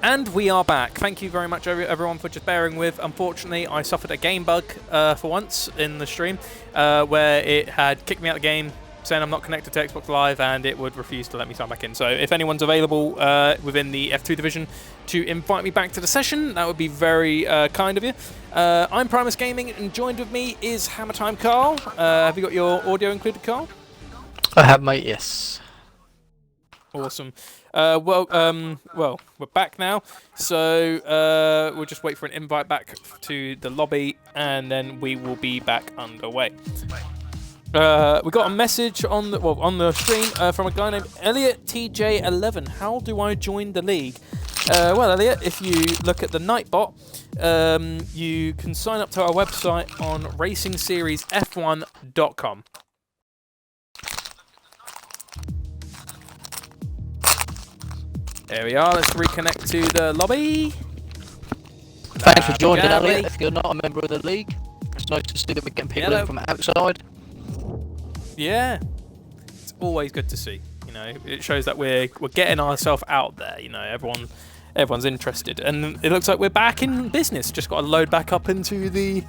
And we are back. Thank you very much, everyone, for just bearing with. Unfortunately, I suffered a game bug for once in the stream, where it had kicked me out of the game, saying I'm not connected to Xbox Live, and it would refuse to let me sign back in. So if anyone's available within the F2 division to invite me back to the session, that would be very kind of you. I'm Primus Gaming, and joined with me is Hammer Time Carl. Have you got your audio included, Carl? I have, mate, yes. Awesome. Well, we're back now, so we'll just wait for an invite back to the lobby, and then we will be back underway. We got a message on the stream from a guy named Elliot TJ11. How do I join the league? Well, Elliot, if you look at the Nightbot, you can sign up to our website on RacingSeriesF1.com. There we are, let's reconnect to the lobby. Thanks for joining, Elliot. If you're not a member of the league, it's nice to see that we're getting people in from outside. Yeah, it's always good to see. You know, it shows that we're getting ourselves out there. You know, everyone's interested, and it looks like we're back in business. Just got to load back up into the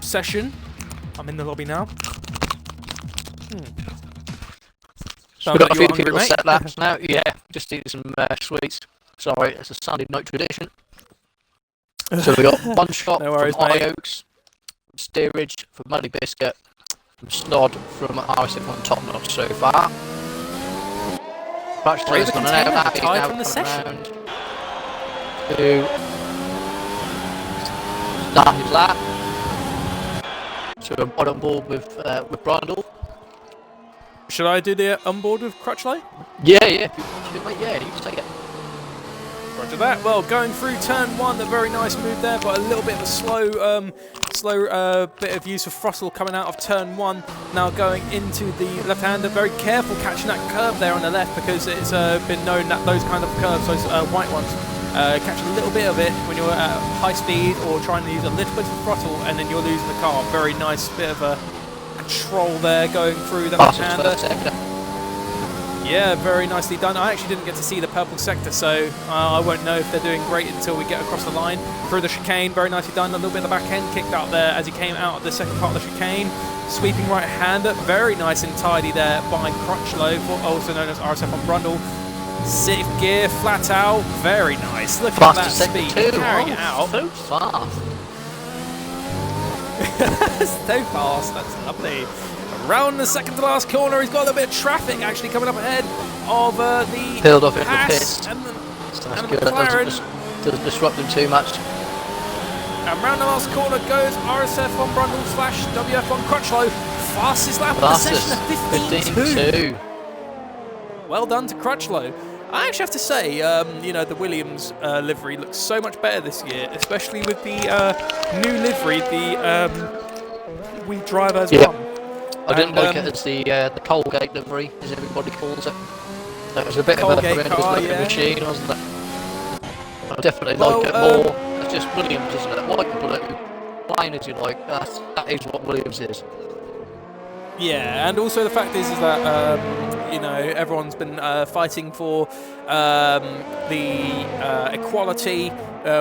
session. I'm in the lobby now. We've got a few people set laps now. Yeah, just eating some sweets. Sorry, it's a Sunday night tradition. So we got one shot from High Oaks, from Steerage, from Muddy Biscuit, from Snod, from RSF1 Top Notch so far. Crutchlow's gone out of that. He's now coming around to start his lap. So I'm on board with Brundle. Should I do the onboard with Crutchlow? Yeah, you can take it. Roger that. Well, going through turn one, a very nice move there, but a little bit of a slow bit of use of throttle coming out of turn one. Now going into the left-hander, very careful catching that curve there on the left, because it's been known that those kind of curves, those white ones, catch a little bit of it when you're at high speed or trying to use a little bit of throttle, and then you're losing the car. Very nice bit of a control there going through the left-hander. Yeah, very nicely done. I actually didn't get to see the purple sector, so I won't know if they're doing great until we get across the line. Through the chicane, very nicely done. A little bit of the back end kicked out there as he came out of the second part of the chicane. Sweeping right-hander, very nice and tidy there by Crutchlow, also known as RSF1 Brundle. Sixth gear, flat out, very nice. Look at that speed, carrying it out. So fast. So fast, that's lovely. Around the second to last corner, he's got a little bit of traffic actually coming up ahead of the peeled off into the pass pits. and the good. That doesn't disrupt them too much. And round the last corner goes RSF1 Brundle / WF1 Crutchlow. Fastest lap of the session at 15.2. Well done to Crutchlow. I actually have to say, you know, the Williams livery looks so much better this year, especially with the new livery, the We Drive As One. I didn't like it as the Colgate livery, as everybody calls it. That was a bit of a horrendous machine, wasn't it? I definitely like it more. It's just Williams, isn't it? White and blue, plain as you like. That is what Williams is. Yeah, and also the fact is that you know, everyone's been fighting for the equality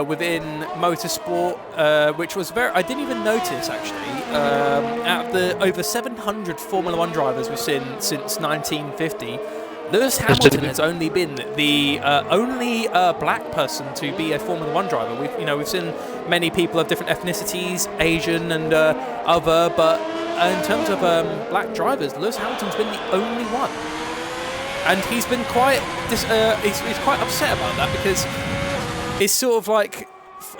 within motorsport, which was I didn't even notice actually. Out of the over 700 Formula One drivers we've seen since 1950, Lewis Hamilton has only been the only black person to be a Formula One driver. We've seen many people of different ethnicities, Asian and other, but in terms of black drivers, Lewis Hamilton's been the only one, and he's been quite he's quite upset about that, because it's sort of like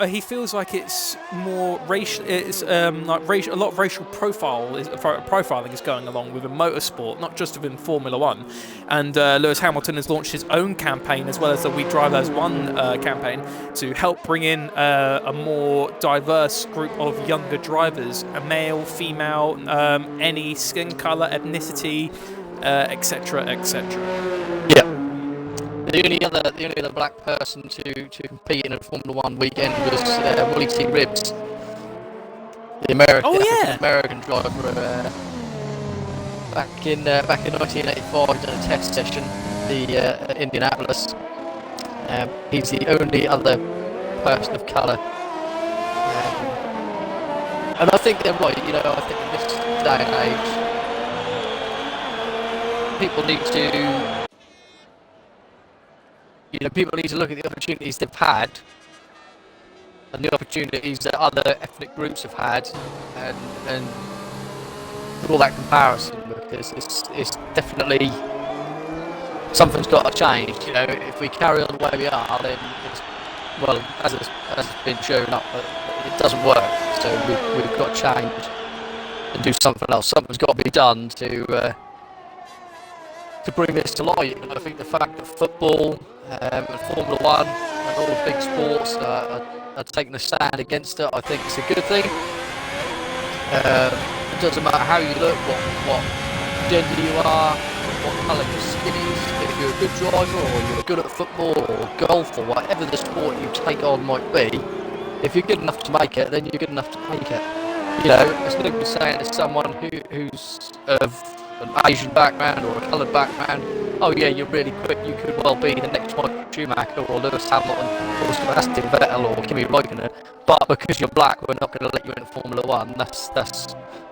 he feels like it's more racial. It's like a lot of racial profiling is going along within motorsport, not just within Formula One. And Lewis Hamilton has launched his own campaign, as well as the We Drive As One campaign, to help bring in a more diverse group of younger drivers, a male, female, any skin color, ethnicity, etc., etc. Yeah. The only other black person to compete in a Formula One weekend was Willie T. Ribbs, the American driver. Back in 1985, done a test session, the Indianapolis. He's the only other person of colour. And I think they're right, you know, I think in this day and age, people need to look at the opportunities they've had and the opportunities that other ethnic groups have had and draw that comparison, because it's definitely, something's got to change, you know. If we carry on the way we are, then it's, well, as it's been shown up, it doesn't work. So we've got to change and do something else. Something's got to be done to bring this to light. And I think the fact that football and Formula One and all the big sports are taking a stand against it, I think it's a good thing. It doesn't matter how you look, what gender you are, what colour your skin is. If you're a good driver, or you're good at football or golf or whatever the sport you take on might be, if you're good enough to make it, then you're good enough to make it. You know, it's no good saying to someone who's of an Asian background or a coloured background, oh yeah, you're really quick, you could well be the next Michael Schumacher or Lewis Hamilton or Sebastian Vettel or Kimi Räikkönen, but because you're black, we're not going to let you into Formula One. That's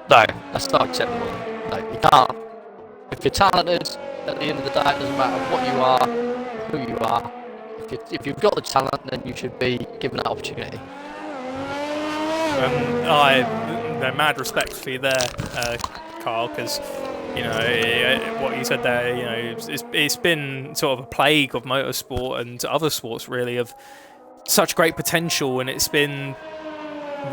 not acceptable. No, you can't. If you're talented, at the end of the day, it doesn't matter what you are, who you are. If you've got the talent, then you should be given that opportunity. Mad respect for you there, Carl, because you know what you said there. You know, it's been sort of a plague of motorsport and other sports, really, of such great potential, and it's been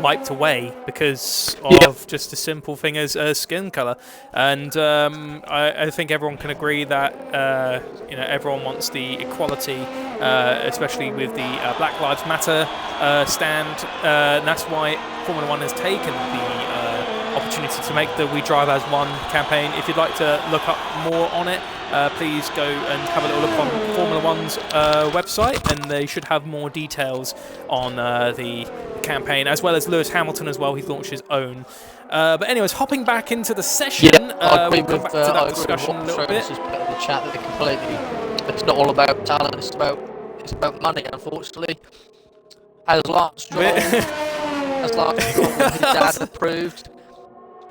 wiped away because of just a simple thing as skin color. And I think everyone can agree that you know, everyone wants the equality, especially with the Black Lives Matter stand. And that's why Formula One has taken the opportunity to make the We Drive As One campaign. If you'd like to look up more on it, please go and have a little look on Formula One's website, and they should have more details on the campaign, as well as Lewis Hamilton as well. He's launched his own. But anyways, hopping back into the session, we'll come back to that discussion a little bit. Just put in the chat that it's not all about talent, it's about money, unfortunately. As Lance Stroll, his dad approved.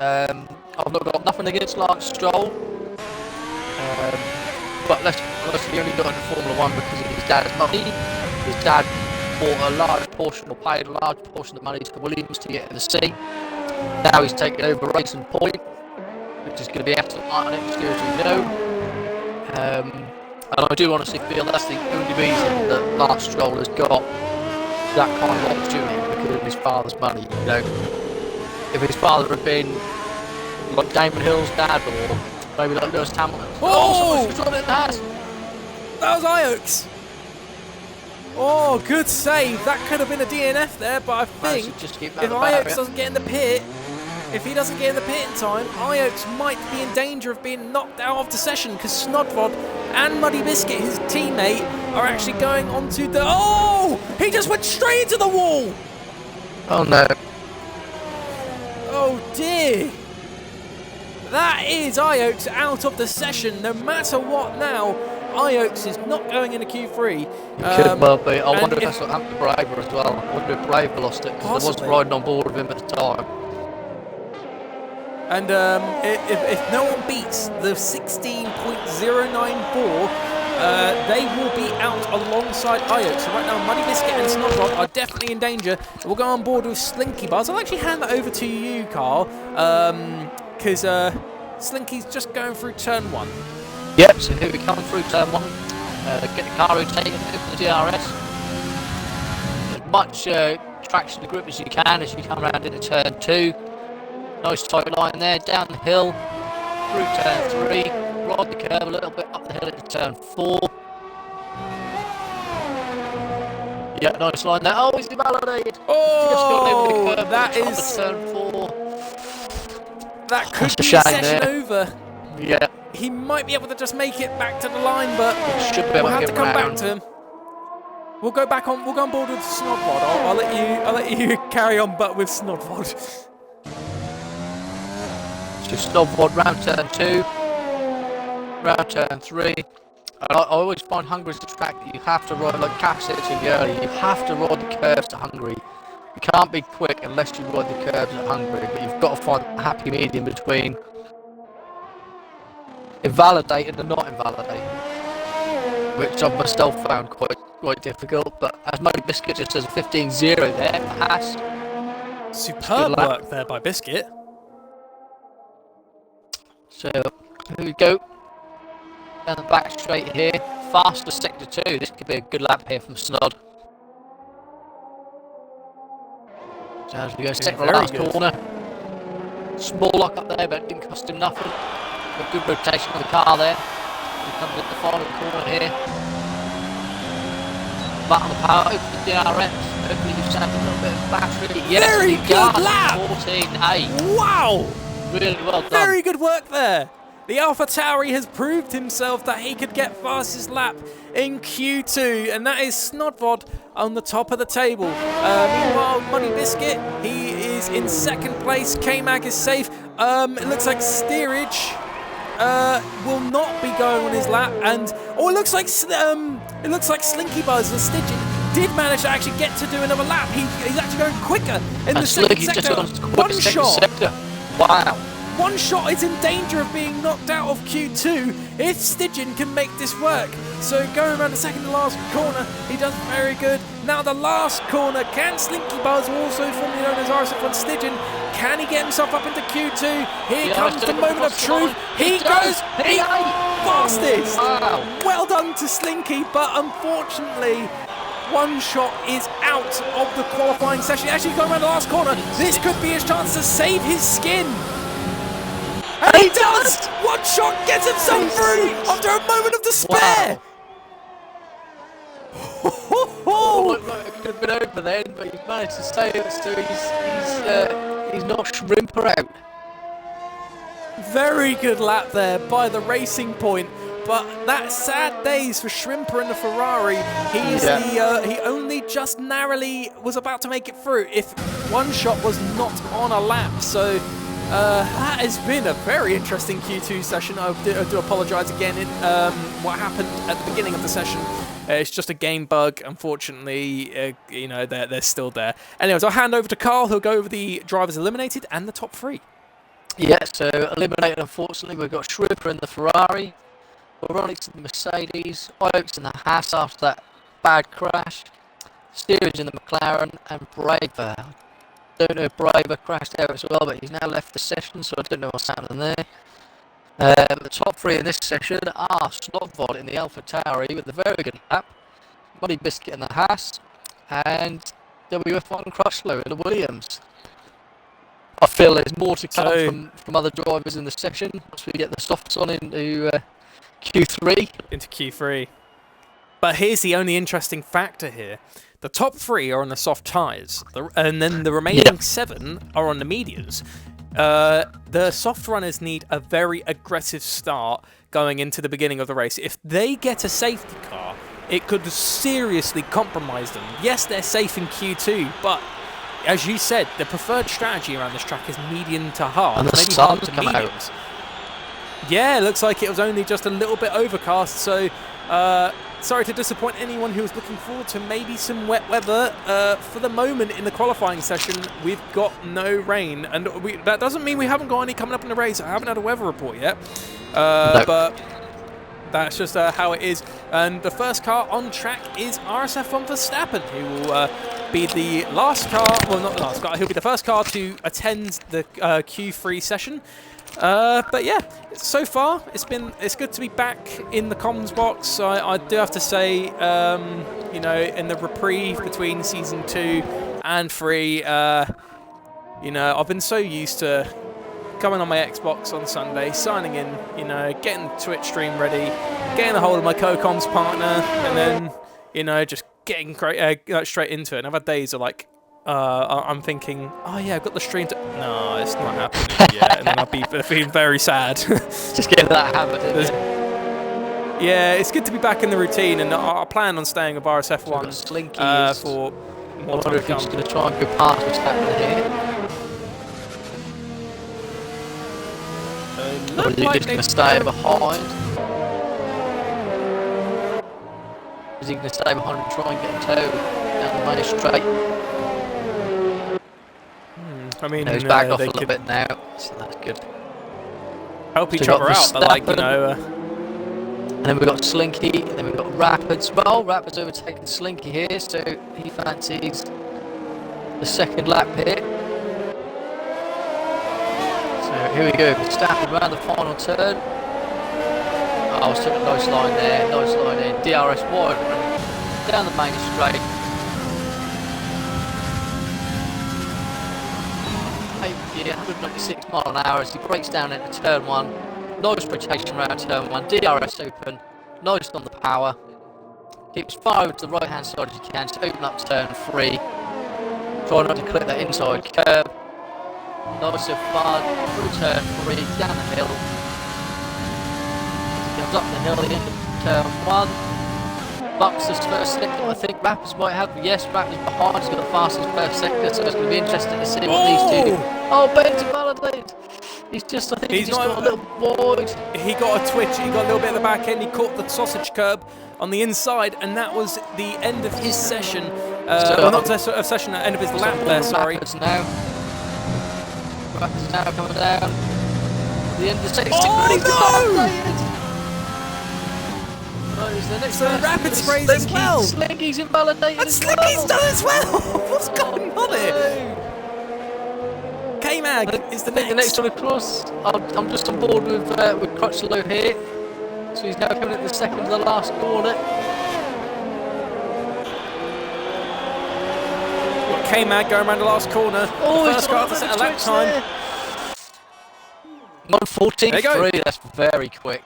I've not got nothing against Lance Stroll, but let's be honest, he only got into Formula One because of his dad's money. His dad bought a large portion, or paid a large portion of money to Williams to get in the seat. Now he's taken over Racing Point, which is going to be Aston Martin next year, as we know. And I do honestly feel that's the only reason that Lance Stroll has got that kind of opportunity, because of his father's money. You know, if his father had been like Damon Hill's dad, or maybe like Lewis Hamilton. Oh! That was Ioaks. Oh, good save. That could have been a DNF there, but I think if Ioaks doesn't get in the pit, if he doesn't get in the pit in time, Ioaks might be in danger of being knocked out of the session, because Snodrod and Muddy Biscuit, his teammate, are actually going onto the... Oh! He just went straight into the wall! Oh no. Oh dear. That is Ioaks out of the session. No matter what now, Ioaks is not going into Q3. It could well be. I wonder if that's what happened to Braver as well. I wonder if Braver lost it, because I wasn't riding on board with him at the time. And if no one beats the 16.094, they will be out alongside Ioaks. So right now, Muddy Biscuit and Snodrod are definitely in danger. We'll go on board with Slinky Buzz. I'll actually hand that over to you, Carl, because Slinky's just going through turn 1. Yep, so here we come through turn 1. Get the car rotating over the DRS. As much traction to grip as you can as you come around into turn 2. Nice tight line there, down the hill, through turn 3, ride the curve a little bit up the hill into turn 4. Yeah, nice line there. Oh, he's invalidated. Oh, that is... turn 4. That could be a session over. Yeah. He might be able to just make it back to the line, but we'll have to come back to him. We'll go on board with Snodrod. I'll let you carry on, but with Snodrod. So Snodrod round turn 2, round turn 3. I always find Hungary's the track that you have to ride, like Cash said to me earlier, you have to ride the curves to Hungary. You can't be quick unless you ride the curves at Hungary, but you've got to find a happy medium between invalidated and not invalidated, which I've myself found quite difficult. But as Muddy Biscuit just says, 15-0 there for Haas. Superb work there by Biscuit. So here we go. Down the back straight here. Faster sector 2. This could be a good lap here from Snod. So as we go second to the last corner. Small lock up there, but it didn't cost him nothing. A good rotation of the car there. He comes in the final corner here. Back on the power, open the DRS. Hopefully you've saved a little bit of battery. Yes, very good lap! 14.8. Wow! Really well done. Very good work there. The Alpha Tauri has proved himself that he could get fastest lap in Q2, and that is Snodvod on the top of the table. Meanwhile, Money Biscuit, he is in second place. K-Mag is safe. It looks like Steerage will not be going on his lap, and it looks like Slinky Buzz, the Stygian, did manage to actually get to do another lap. He's actually going quicker in the second sector. One shot. Wow. One shot is in danger of being knocked out of Q2 if Stygian can make this work. So going around the second to last corner, he does very good. Now the last corner, can Slinky Buzz, also formerly known as RSF1 Stygian, can he get himself up into Q2? Here comes the moment of truth. He goes fastest. Wow. Well done to Slinky, but unfortunately, one shot is out of the qualifying session. Actually going around the last corner, this could be his chance to save his skin. And he does! One shot gets himself through after a moment of despair! Wow. Looked like it could have been over then, but he's managed to stay it, so he's not Shrimper out. Very good lap there by the Racing Point, but that's sad days for Shrimper and the Ferrari. He only just narrowly was about to make it through if one shot was not on a lap, so that has been a very interesting Q2 session. I do apologise again. What happened at the beginning of the session, it's just a game bug. Unfortunately, they're still there. Anyways, I'll hand over to Carl, who'll go over the drivers eliminated and the top three. Yeah, so eliminated, unfortunately, we've got Schroeper in the Ferrari, Veronic's in the Mercedes, Oaks in the Haas after that bad crash, Steerage in the McLaren, and Braver. Don't know if Braver crashed there as well, but he's now left the session, so I don't know what's happening there. The top three in this session are Snodvod in the Alpha Tauri with a very good lap, Muddy Biscuit in the Haas, and WF1 Crushlow in the Williams. I feel there's more to come from other drivers in the session once we get the softs on into Q3. Into Q3. But here's the only interesting factor here. The top three are on the soft tyres, and then the remaining 7 are on the mediums. The soft runners need a very aggressive start going into the beginning of the race. If they get a safety car, it could seriously compromise them. Yes, they're safe in Q2, but as you said, the preferred strategy around this track is medium to hard, and the maybe sun hard to come mediums. Yeah, it looks like it was only just a little bit overcast, so sorry to disappoint anyone who was looking forward to maybe some wet weather. For the moment in the qualifying session, we've got no rain, and that doesn't mean we haven't got any coming up in the race. I haven't had a weather report yet, no. But that's just how it is. And the first car on track is RSF1 Verstappen, who will be the last car, well, not the last car, he'll be the first car to attend the Q3 session. But yeah, so far it's good to be back in the comms box. I do have to say, in the reprieve between season 2 and 3, I've been so used to coming on my Xbox on Sunday, signing in, getting the Twitch stream ready, getting a hold of my co-comms partner, and then, just getting straight into it. And I've had days of like, I'm thinking, oh yeah, I've got the stream to... No, it's not happening yet. And then I'll be feeling very sad. Just get that habit. Yeah, it's good to be back in the routine, and I plan on staying with RSF1 so for more time time to to come. He's going to try and go past what's happening here. Or is he just going to stay behind? Is he going to stay behind and try and get a toe down the main straight? I mean, he's back off a little bit now, so that's good. Help each other out, but like, you know. And then we've got Slinky, and then we've got Rapids. Well, Rapids overtaking Slinky here, so he fancies the second lap here. So here we go, Verstappen around the final turn. Oh, took a nice line there, nice line in. DRS1 down the main straight. Yeah, 196 mile an hour as he breaks down into turn 1. Nice rotation around turn 1. DRS open, nice on the power. Keeps far over to the right hand side as you can to open up turn 3. Try not to clip that inside curb. Nice and far through turn 3, down the hill. Comes up the hill at the end of turn 1. Bucks his first sector. I think Rapids might have. Yes, Rapids behind. He's got the fastest first sector, so it's going to be interesting to see what these two do. Oh, Ben's invalidated. He's just, I think he's just got a little void. He got a twitch. He got a little bit at the back end. He caught the sausage curb on the inside, and that was the end of his session. Not session, end of his lap there. Sorry. Rapids now coming down. The end of the session. Oh no! So Rapid sprays as well. Slinky's invalidated. And Slinky's done as well. What's going on here? K-Mag is the next one across. I'm just on board with Crutchlow here. So he's now coming at the second to the last corner. K-Mag going around the last corner. Oh, the first car to set a lap time. 1:14.3. That's very quick.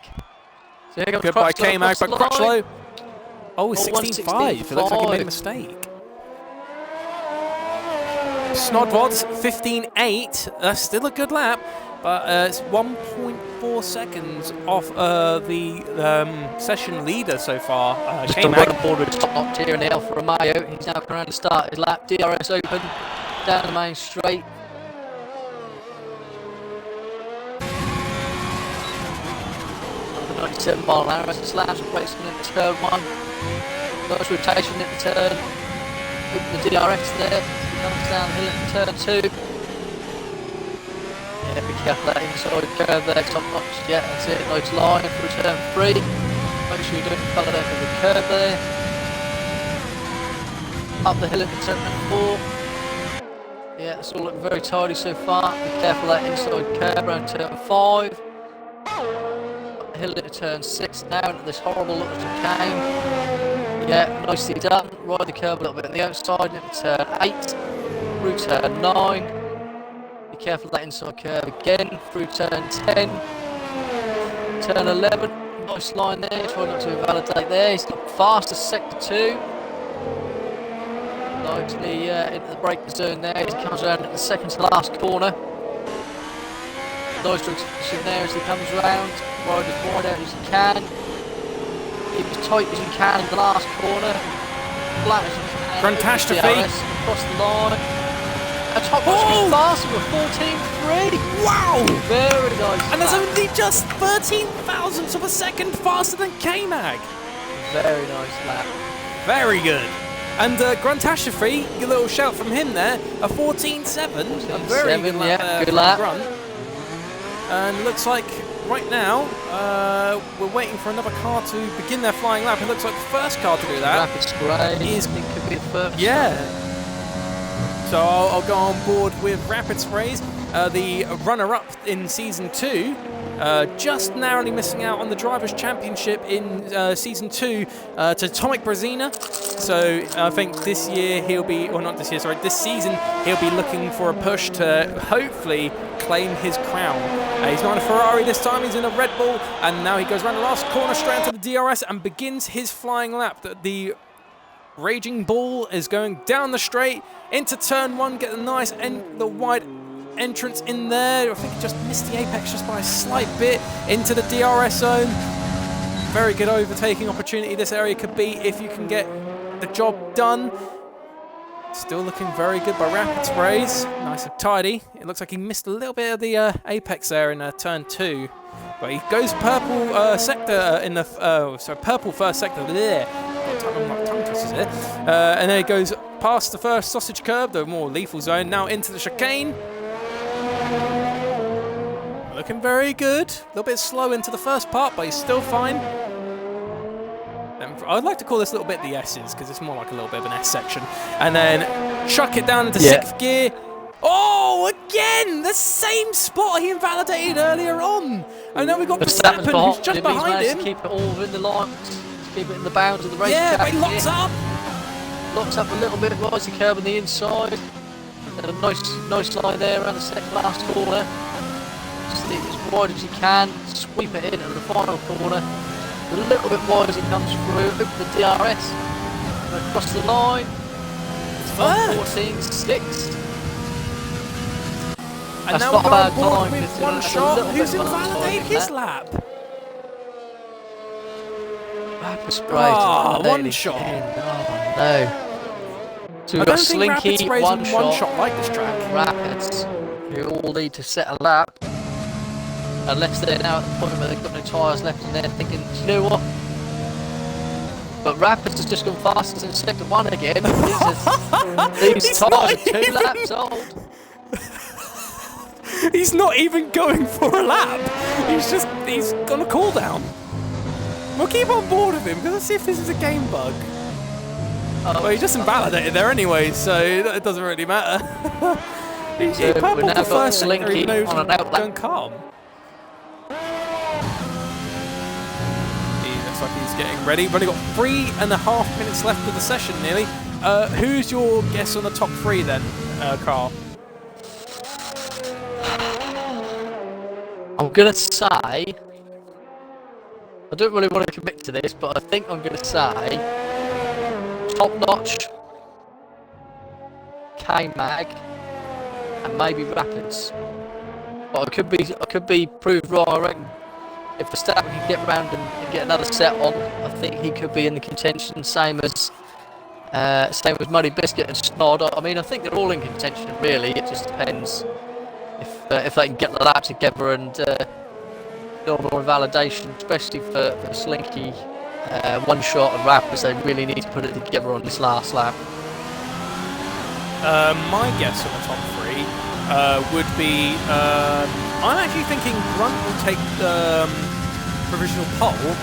So good by K-Mag, but Crutchlow. Oh, 16.5. It looks like he made a mistake. Snodvod's 15.8. That's still a good lap, but it's 1.4 seconds off the session leader so far. Just on board with top notch here in the Alfa Romeo. He's now coming around to start his lap. DRS open, down the main straight. Another 97 mile an hour as it slams and breaks into turn 1. Nice rotation in the turn. Open the DRS there. Comes downhill in turn 2. Yeah, be careful that inside curve there, top notch. Yeah, that's it. Nice line through turn 3. Make sure you don't follow that with the curve there. Up the hill into turn 4. Yeah, it's all looking very tidy so far. Be careful that inside curve around turn 5. Up the hill into turn 6 now into this horrible little chicane. Yeah, nicely done. Ride the curve a little bit on the outside into turn 8. Through turn 9. Be careful of that inside curve again. Through turn 10. Turn 11. Nice line there. Try not to invalidate there. He's got fastest sector 2. Nicely into the braking zone there. He comes around at the second to last corner. Nice rotation there as he comes around. Ride as wide out as you can. Keep as tight as you can in the last corner. Flat as you can. Catastrophe. Across the line. A top notch faster with 14.3. Wow! Very nice. And there's only just 13 thousandths of a second faster than K-Mag. Very nice lap. Very good. And Gruntastrophe, a little shout from him there. A 14.7. A very good lap there good lap. Grunt. And looks like right now we're waiting for another car to begin their flying lap. It looks like the first car to do that. Rapid spray. Is could be the first. Yeah. So I'll go on board with Rapid Sprays, the runner-up in Season 2, just narrowly missing out on the Drivers' Championship in Season 2 to Tomek Brezina. So I think this year he'll be, or not this year, sorry, this season he'll be looking for a push to hopefully claim his crown. He's not in a Ferrari this time, he's in a Red Bull, and now he goes around the last corner straight into the DRS and begins his flying lap. The Raging Bull is going down the straight into turn 1, get a nice the wide entrance in there. I think he just missed the apex just by a slight bit into the DRS zone. Very good overtaking opportunity this area could be if you can get the job done. Still looking very good by Rapid Sprays. Nice and tidy. It looks like he missed a little bit of the apex there in turn 2. But he goes purple sector in the purple first sector there. can't remember what tongue twisters here. And then it goes past the first sausage curb, the more lethal zone, now into the chicane. Looking very good. A little bit slow into the first part, but he's still fine. I'd like to call this little bit the S's, because it's more like a little bit of an S section. And then chuck it down into 6th gear. Oh, again! The same spot he invalidated earlier on. And now we've got Verstappen, who's just behind him. To keep it all in the line, to keep it in the bounds of the race. Yeah, but he locks up. Locks up a little bit, rides the curb on the inside. And a nice line there around the second last corner. Stick as wide as you can, sweep it in at the final corner. A little bit wide as it comes through, open the DRS, and across the line. It's 14.6. And now we're on board with one shot. Who's invalidated his lap? Rapid spray. One shot. Oh no. So we've got Slinky, one shot like this track. Rapids, who all need to set a lap. Unless they're now at the point where they've got no tyres left and they're thinking, you know what? But Rapids has just gone faster than second one again. These tyres are 2 laps old. He's not even going for a lap. He's got a cool down. We'll keep on board with him because let's see if this is a game bug. Well, he just invalidated there anyway, so it doesn't really matter. He's purple for first sector, even though he's going calm. He looks like he's getting ready. We've only got 3.5 minutes left of the session, nearly. Who's your guess on the top 3 then, Carl? I'm going to say, I don't really want to commit to this, but I think I'm going to say Top Notch, K-Mag, and maybe Rapids. But I could be proved wrong. I reckon if Verstappen can get round and get another set on, I think he could be in the contention, same as Muddy Biscuit and Snod. I mean, I think they're all in contention, really. It just depends if they can get the lap together and build more validation, especially for Slinky. One shot and Rapids, they really need to put it together on this last lap. My guess on the top 3 would be I'm actually thinking Grunt will take the provisional pole,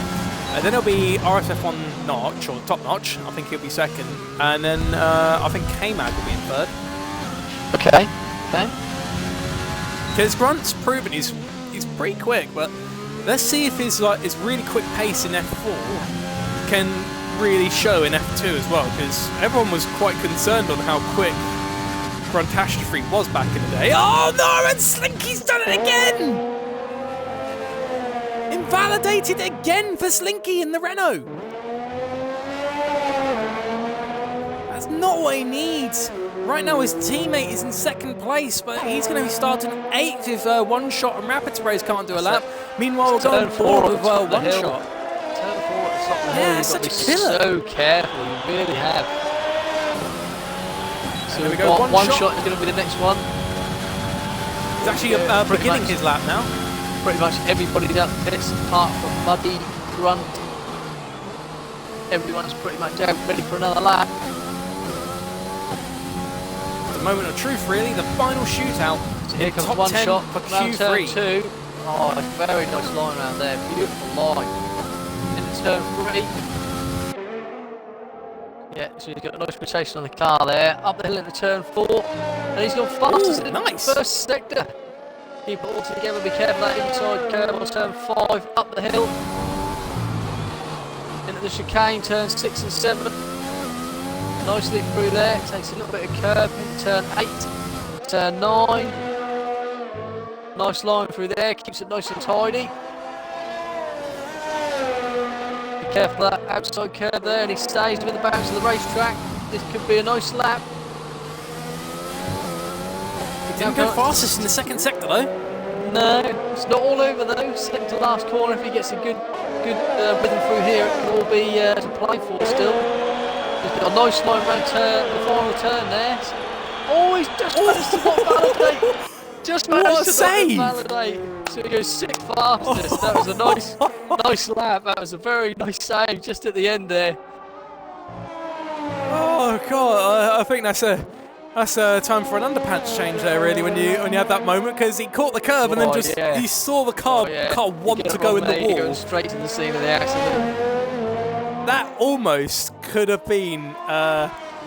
and then it'll be RSF1 Notch, or Top Notch. I think he'll be second, and then I think K-Mag will be in 3rd. Okay. Because Grunt's proven he's pretty quick, but let's see if his really quick pace in F4 can really show in F2 as well, because everyone was quite concerned on how quick Gruntastrophe was back in the day. Oh no, and Slinky's done it again! Invalidated again for Slinky in the Renault. That's not what he needs. Right now his teammate is in 2nd place, but he's going to be starting 8th if One Shot and Rapid Race can't do a lap. Meanwhile, we're going forward with One Shot. Turn 4 at the top of the hill. Yeah, such a killer. So careful, you really have. So we go one shot is going to be the next one. He's actually beginning his lap now. Pretty much everybody's up this, apart from Muddy, Grunt. Everyone's pretty much out, ready for another lap. Moment of truth, really, the final shootout. So here comes top one 10 shot for round turn Q3. 2. Oh, a very nice line around there, beautiful line. In turn 3. Yeah, so he's got a nice rotation on the car there. Up the hill into turn 4, and he's gone fastest in the first sector. Keep it all together, be careful that inside curve on turn 5, up the hill. Into the chicane, turn 6 and 7. Nicely through there, takes a little bit of curve into turn 8, turn 9. Nice line through there, keeps it nice and tidy. Be careful of that outside curve there, and he stays with the bounce of the racetrack. This could be a nice lap. He didn't go fastest in the 2nd sector though. No, it's not all over though. Second to last corner, if he gets a good rhythm through here, it can all be to play for still. He's got a nice line round the final turn there. Oh, he's just managed to not validate. Just managed to not validate. So he goes 6th fastest. That was a nice lap. That was a very nice save just at the end there. God, I think that's a time for an underpants change there, really, when you have that moment, because he caught the curve and then just he saw the car want to go in the wall. Going straight to the scene of the accident. That almost could have been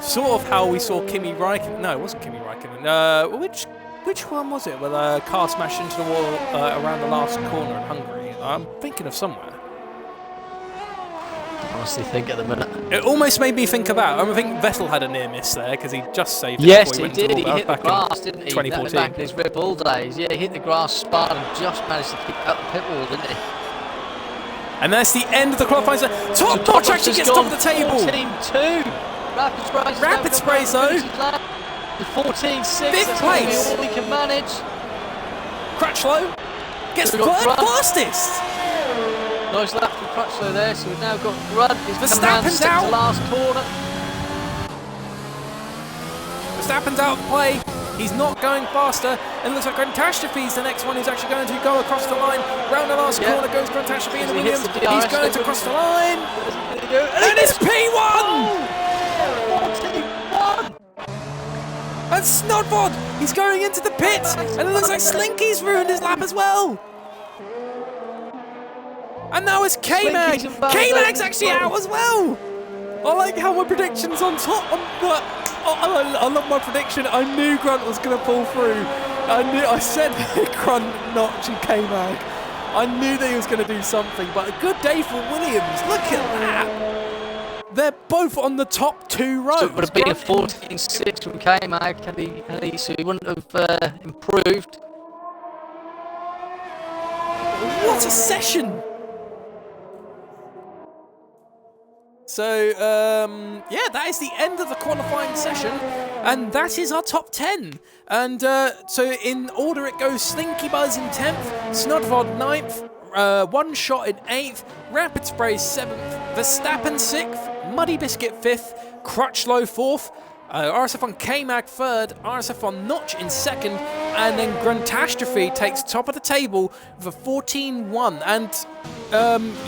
sort of how we saw Kimi Räikkönen. No, it wasn't Kimi Räikkönen. Which one was it? Where the car smashed into the wall around the last corner in Hungary. I'm thinking of somewhere. Honestly, think at the minute. It almost made me think of that. I think Vettel had a near miss there because he just saved it. Yes, before he did. He hit the back grass, didn't he? 2014. Back in his Red Bull days. Yeah, he hit the grass, spun, and just managed to keep out the pit wall, didn't he? And that's the end of the qualifying. Top Notch actually gets top of the table. 14-2. Rapid sprays though. The 14-6. Fifth place. All he can manage. Crutchlow gets third fastest. Nice lap from Crutchlow there. So we've now got Grunt. Verstappen's out. To last corner. Verstappen's out of play. He's not going faster, and it looks like Catastrophe is the next one who's actually going to go across the line. Round the last corner goes Catastrophe in the Williams. He's going to cross the line. And it's P1! 41! And Snodvod, he's going into the pits, and it looks like Slinky's ruined his lap as well. And now it's K-Mag. K-Mag's actually out as well. I like how my prediction's on top. I love my prediction. I knew Grunt was going to pull through. I said Grunt, Notch and K-Mag. I knew that he was going to do something, but a good day for Williams. Look at that. They're both on the top two rows. So it would have been a 14-6 from K-Mag, so he wouldn't have improved. What a session. So, yeah, that is the end of the qualifying session, and that is our top 10. And so in order it goes Slinky Buzz in 10th, Snodvod 9th, One Shot in 8th, Rapid Spray 7th, Verstappen 6th, Muddy Biscuit 5th, Crutchlow 4th, RSF1 K-Mag 3rd, RSF1 Notch in 2nd, and then Gruntastrophe takes top of the table with a 14-1. And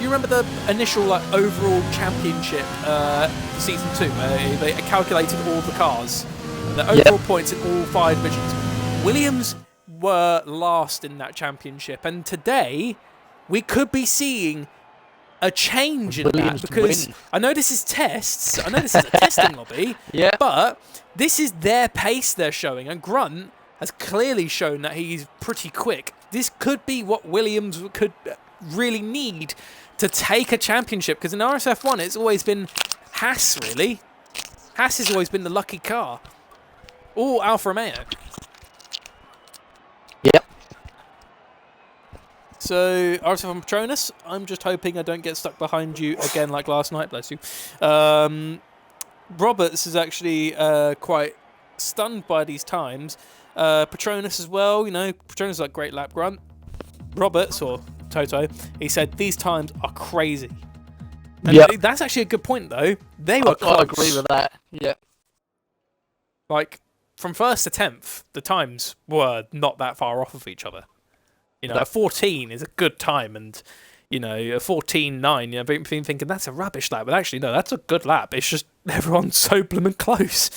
you remember the initial overall championship for season 2, where they calculated all the cars, the overall points in all 5 divisions. Williams were last in that championship, and today we could be seeing a change in Williams that, because win. I know this is tests, I know this is a testing lobby, but this is their pace they're showing, and Grunt has clearly shown that he's pretty quick. This could be what Williams could really need to take a championship, because in RSF1 it's always been Haas, really. Haas has always been the lucky car. Or Alfa Romeo. Yep. So, RSF1 Patronus, I'm just hoping I don't get stuck behind you again like last night, bless you. Roberts is actually quite stunned by these times. Patronus as well, you know, Patronus is like great lap Grunt. Roberts, or Toto, he said these times are crazy. And that's actually a good point, though. They were close. I agree with that, yeah. Like, from 1st to 10th, the times were not that far off of each other. You know, a 14 is a good time, and, you know, a 14.9, you know, I've been thinking that's a rubbish lap, but actually, no, that's a good lap. It's just everyone's so blooming close.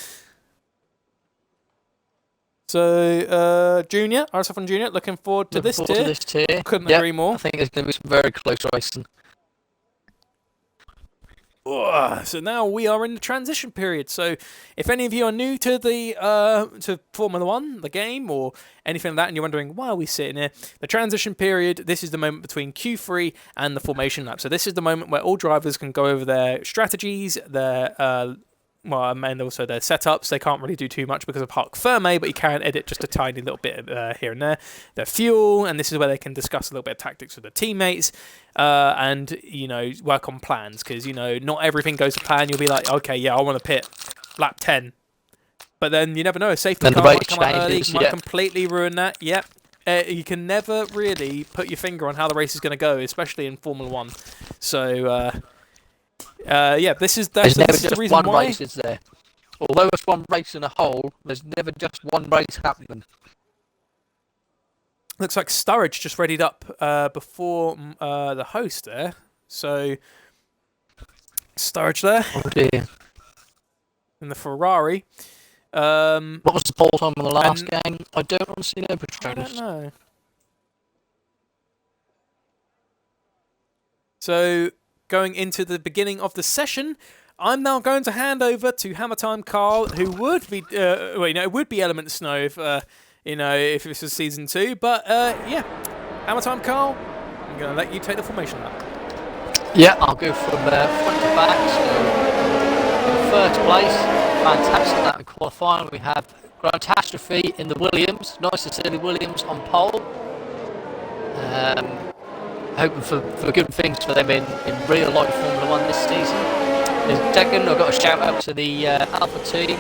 So, Junior, RSF1 Junior, looking forward to this tier. Couldn't agree more. I think there's going to be some very close racing. So now we are in the transition period. So if any of you are new to the to Formula 1, the game, or anything like that, and you're wondering why are we sitting here, the transition period, this is the moment between Q3 and the formation lap. So this is the moment where all drivers can go over their strategies, their and also their setups. They can't really do too much because of Parc Fermé, but you can edit just a tiny little bit here and there. Their fuel, and this is where they can discuss a little bit of tactics with their teammates, and, you know, work on plans, because, you know, not everything goes to plan. You'll be like, okay, yeah, I want to pit lap 10, but then you never know. A safety car might come out early, might completely ruin that. Yep. You can never really put your finger on how the race is going to go, especially in Formula 1. So, yeah, this is the reason why. Race is there. Although it's one race in a whole, there's never just one race happening. Looks like Sturridge just readied up before the host there. So, Sturridge there. Oh dear. in the Ferrari. What was the pole time on the last game? I don't honestly know, Patronus. I don't know. So, going into the beginning of the session, I'm now going to hand over to Hammer Time Carl, who would be, it would be Element Snow if, if this was Season 2. But, yeah, Hammer Time Carl, I'm going to let you take the formation now. Yeah, I'll go from front to back. So, in first place, fantastic that in qualifying. We have Catastrophe in the Williams. Nice to see the Williams on pole. Hoping for good things for them in real life Formula 1 this season. In second, I've got a shout out to the Alpha team.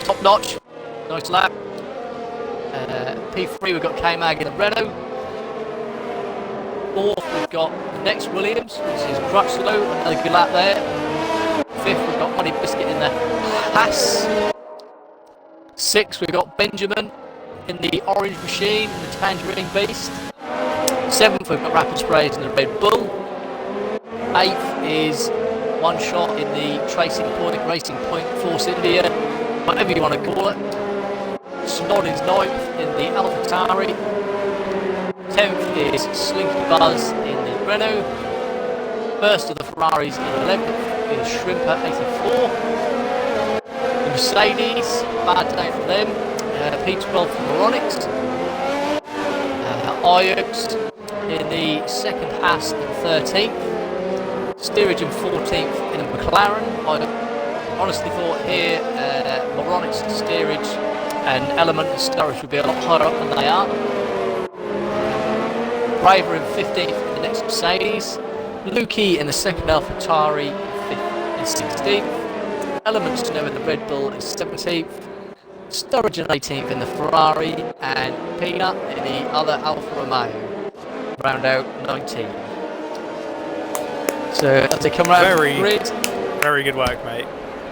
Top notch. Nice lap. P3, we've got K-Mag in the Renault. Fourth, we've got the next Williams, which is Crutchlow, another good lap there. Fifth, we've got Honey Biscuit in the Haas. Sixth, we've got Benjamin in the Orange Machine, the Tangerine Beast. Seventh, we've got Rapid Sprays in the Red Bull. Eighth is One Shot in the Racing Point Force India, whatever you want to call it. Snod is ninth in the AlphaTauri. 10th is Slinky Buzz in the Renault. First of the Ferraris in 11th is Shrimper 84. The Mercedes, bad day for them. P12 for Moronics. Ajax in the second Haas in 13th. Steerage in 14th in a McLaren. I honestly thought here Moronics Steerage and Element and Sturridge would be a lot higher up than they are. Braver in 15th in the next Mercedes. Lukey in the second AlphaTauri in 16th. Element Snow in the Red Bull in 17th. Sturridge in 18th in the Ferrari. And Peanut in the other Alfa Romeo. Round out 19. So as they come around the grid. Very good work, mate.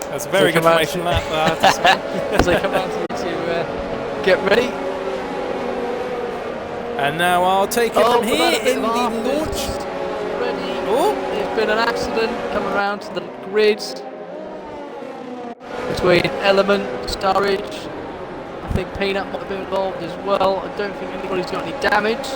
That's a very good formation lap. As they come out to get ready. And now I'll take it from here in the launch. Ready. Oh, there's been an accident coming around to the grid between Element, Sturridge. I think Peanut might have been involved as well. I don't think anybody's got any damage.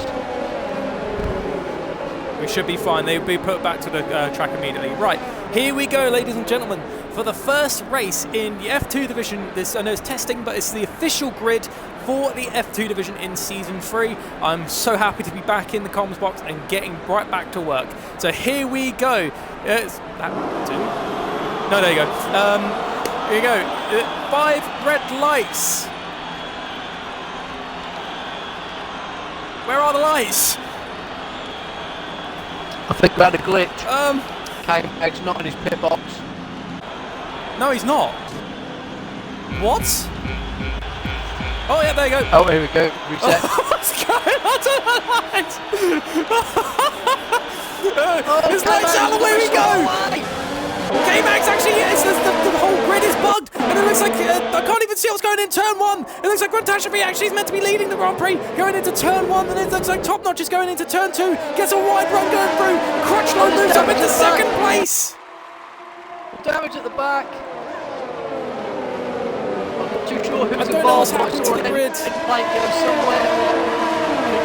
We should be fine. They'll be put back to the track immediately. Right, here we go, ladies and gentlemen, for the first race in the F2 division. This, I know it's testing, but it's the official grid for the F2 division in Season 3. I'm so happy to be back in the comms box and getting right back to work. So here we go. That two? No, there you go. Here you go. 5 red lights. Where are the lights? I think we had a glitch. K-Mag's not in his pit box. No, he's not. What? Oh, yeah, there you go. Oh, here we go. Reset. What's going on to the lights? There's lights out, away we go! K-Mag's actually, the whole grid is bugged, and it looks like, I can't even see what's going in turn 1. It looks like Catastrophe actually is meant to be leading the Grand Prix, going into turn 1, and it looks like Top Notch is going into turn 2, gets a wide run going through, Crutchlow moves up into second place. Damage at the back. I'm not too sure who's I don't know what's involved. happened to the grid. End plate goes somewhere.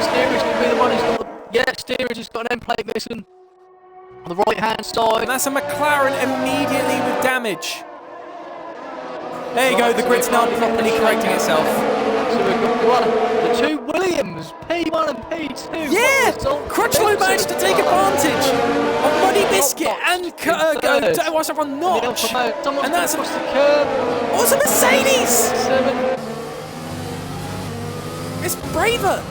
Steerage could be the one who's got the... Yeah, Steerage has got an end plate missing on the right hand side. And that's a McLaren immediately with damage. There you go, the grid's now properly correcting itself. So we've got the 2 Williams, P1 and P2. Yeah! Crutchlow managed to take advantage of Muddy Biscuit and what's up on Notch. And that's across the curb. Oh, it's a Mercedes! 7. It's Braver.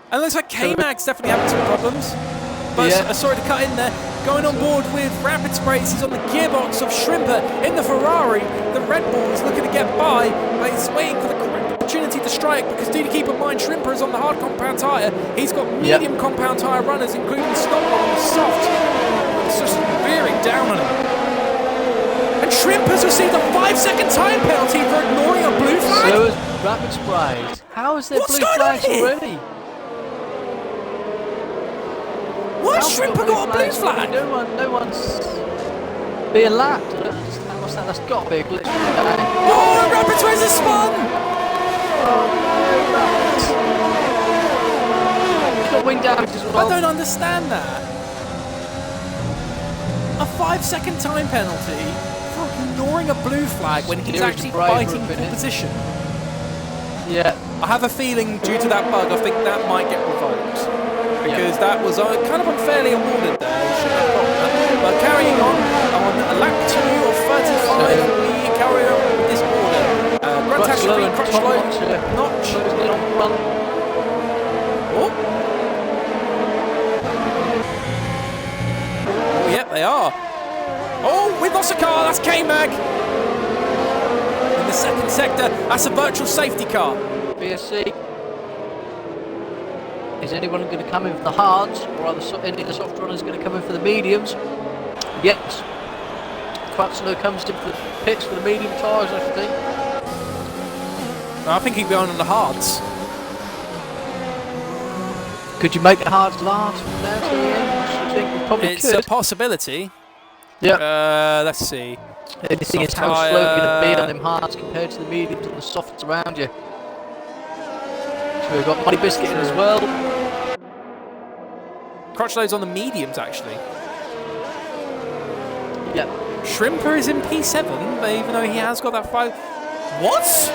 And it looks like K-Mag's definitely having some problems. But yeah. Sorry to cut in there. Going on board with Rapid Sprays, he's on the gearbox of Shrimper in the Ferrari. The Red Bull is looking to get by, but he's waiting for the correct opportunity to strike, because do keep in mind, Shrimper is on the hard compound tyre. He's got medium compound tyre runners, including Stop on the soft. It's just veering down on him. And Shrimper's received a 5-second time penalty for ignoring a blue flag. So is Rapid Sprays. How is there blue flags already? What? Shrimper got a blue flag? No one's being lapped. I don't understand what's that. That's got to be a glitch. Oh, Rabbits, where's the spun? He's got wing damage as well. I don't understand that. A 5-second time penalty for ignoring a blue flag when he's actually fighting for position. Yeah. I have a feeling due to that bug, I think that might get revoked. Because that was kind of unfairly awarded there. He shouldn't have got that. But carrying on lap 2 of 35, we carry on with this order. Crutchlow, Notch. Oh. Oh, yep, they are. Oh, we've lost a car. That's K-Mag. In the second sector, that's a virtual safety car. BSC. Is anyone going to come in for the hards, or are any of the soft runners going to come in for the mediums? Yes. Crutchlow comes in for the pits for the medium tyres, I think. No, I think he'd be on the hards. Could you make the hards last from there to the end? I think we probably it's could. A possibility. Yeah. Let's see. The only thing is how slow you're going to be on them hards compared to the mediums and the softs around you. So we've got Muddy Biscuit in as well. Crutchlow's on the mediums, actually. Yep. Shrimper is in P7, but even though he has got that 5... What?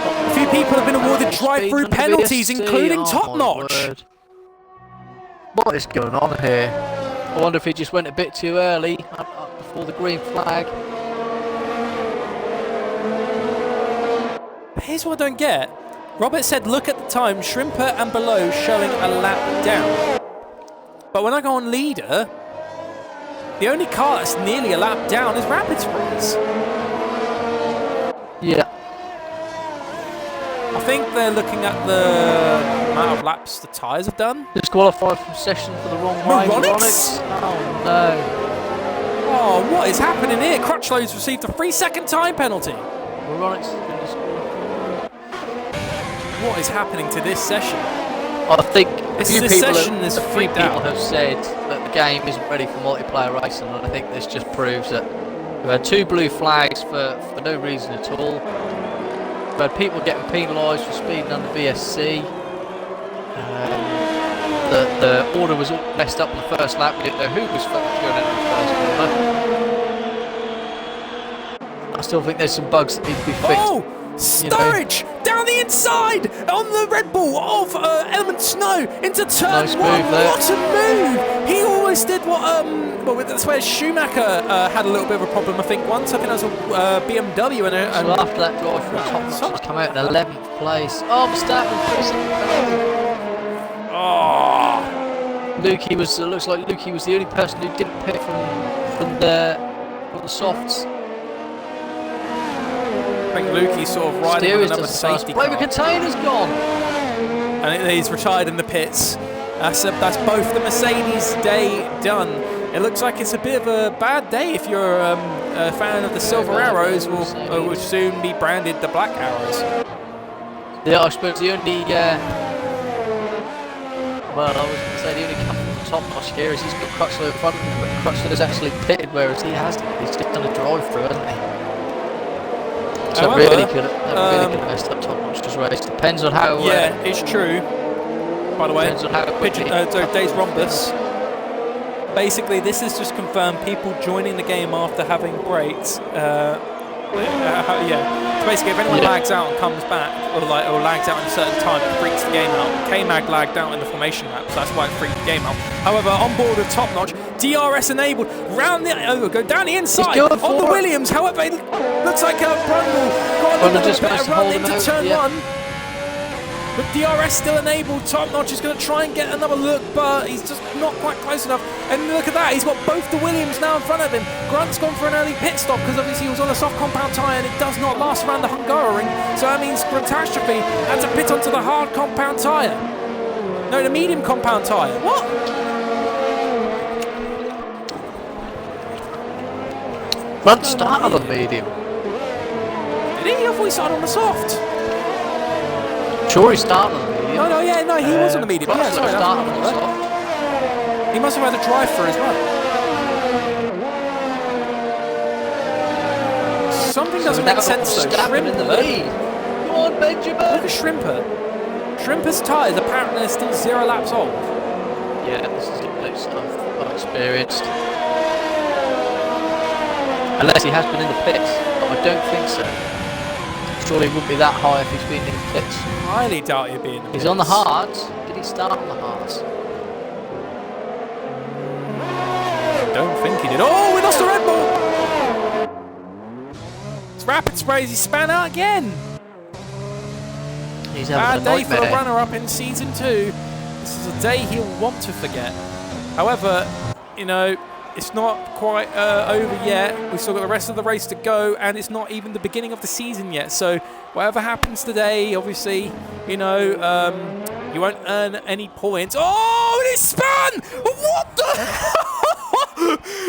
A few people have been awarded drive-through penalties, including Top Notch. What is going on here? I wonder if he just went a bit too early, up before the green flag. Here's what I don't get. Robert said, look at the time, Shrimper and below showing a lap down. But when I go on leader, the only car that's nearly a lap down is Rapids Race. Yeah. I think they're looking at the amount of laps the tyres have done. Disqualified from session for the wrong way. Moronics? Oh no. Oh, what is happening here? Crutchlow's received a 3-second time penalty. Moronics has been disqualified. What is happening to this session? I think a few people have said that the game isn't ready for multiplayer racing, and I think this just proves that we've had 2 blue flags for no reason at all. We've had people getting penalised for speeding under BSC. The order was all messed up on the first lap. We didn't know who was going in the first corner. I still think there's some bugs that need to be fixed. Oh! Sturridge down the inside on the Red Bull of Element Snow into turn 1. What a move! He always did what well, that's where Schumacher had a little bit of a problem. I think once. I think that was a BMW and so after that drive from top, he's come out in 11th place. Oh, Verstappen! Oh, Lukey was. Looks like Lukey was the only person who didn't pit from the softs. I think Lukey's sort of riding on another safety car. The container's gone. And he's retired in the pits. That's both the Mercedes day done. It looks like it's a bit of a bad day if you're a fan of the Silver Arrows, will soon be branded the Black Arrows. Yeah, I suppose the only... well, I was going to say the only come from Top Notch here is he's got Crutchlow in front of him, but Crutchlow has actually pitted, whereas he hasn't. He's just done a drive-through, hasn't he? So however, really could have messed up Top Notch's race. Depends on how... yeah, it's true. By the way, depends on how Days Rhombus. Basically, this has just confirmed people joining the game after having breaks. Yeah. So basically, if anyone lags out and comes back, or lags out at a certain time, it freaks the game out. K-Mag lagged out in the formation lap, so that's why it freaked the game out. However, on board with Top Notch, DRS enabled, go down the inside on the Williams. However, it looks like Brundle got a little bit of run into turn 1. With DRS still enabled, Top Notch is going to try and get another look, but he's just not quite close enough. And look at that, he's got both the Williams now in front of him. Grant's gone for an early pit stop because obviously he was on a soft compound tyre and it does not last around the Hungaroring. So that means Catastrophe had to pit onto the hard compound tyre. No, the medium compound tyre. What? Grunt started on the medium. Did he? I thought he started on the soft. Sure, he started on the medium. No, he was on the medium. Yeah, sorry, started on the soft. He must have had a drive-through as well. Something doesn't make sense though. Shrimp in the lead. Come on, Benjamin. Look at Shrimper. Shrimper's tyres apparently are still 0 laps old. Yeah, this is getting stuff unexperienced. Unless he has been in the pits, but I don't think so. Surely he wouldn't be that high if he's been in the pits. Highly doubt he'd be in the pits. He's on the hards. Did he start on the hards? Don't think he did. Oh, we lost the Red Bull! It's rapid sprays. He span out again. He's bad having a day nightmare. for the runner-up in Season 2. This is a day he'll want to forget. However, you know, it's not quite over yet. We've still got the rest of the race to go, and it's not even the beginning of the season yet. So whatever happens today, obviously, you know, you won't earn any points. Oh, and he spun! What the?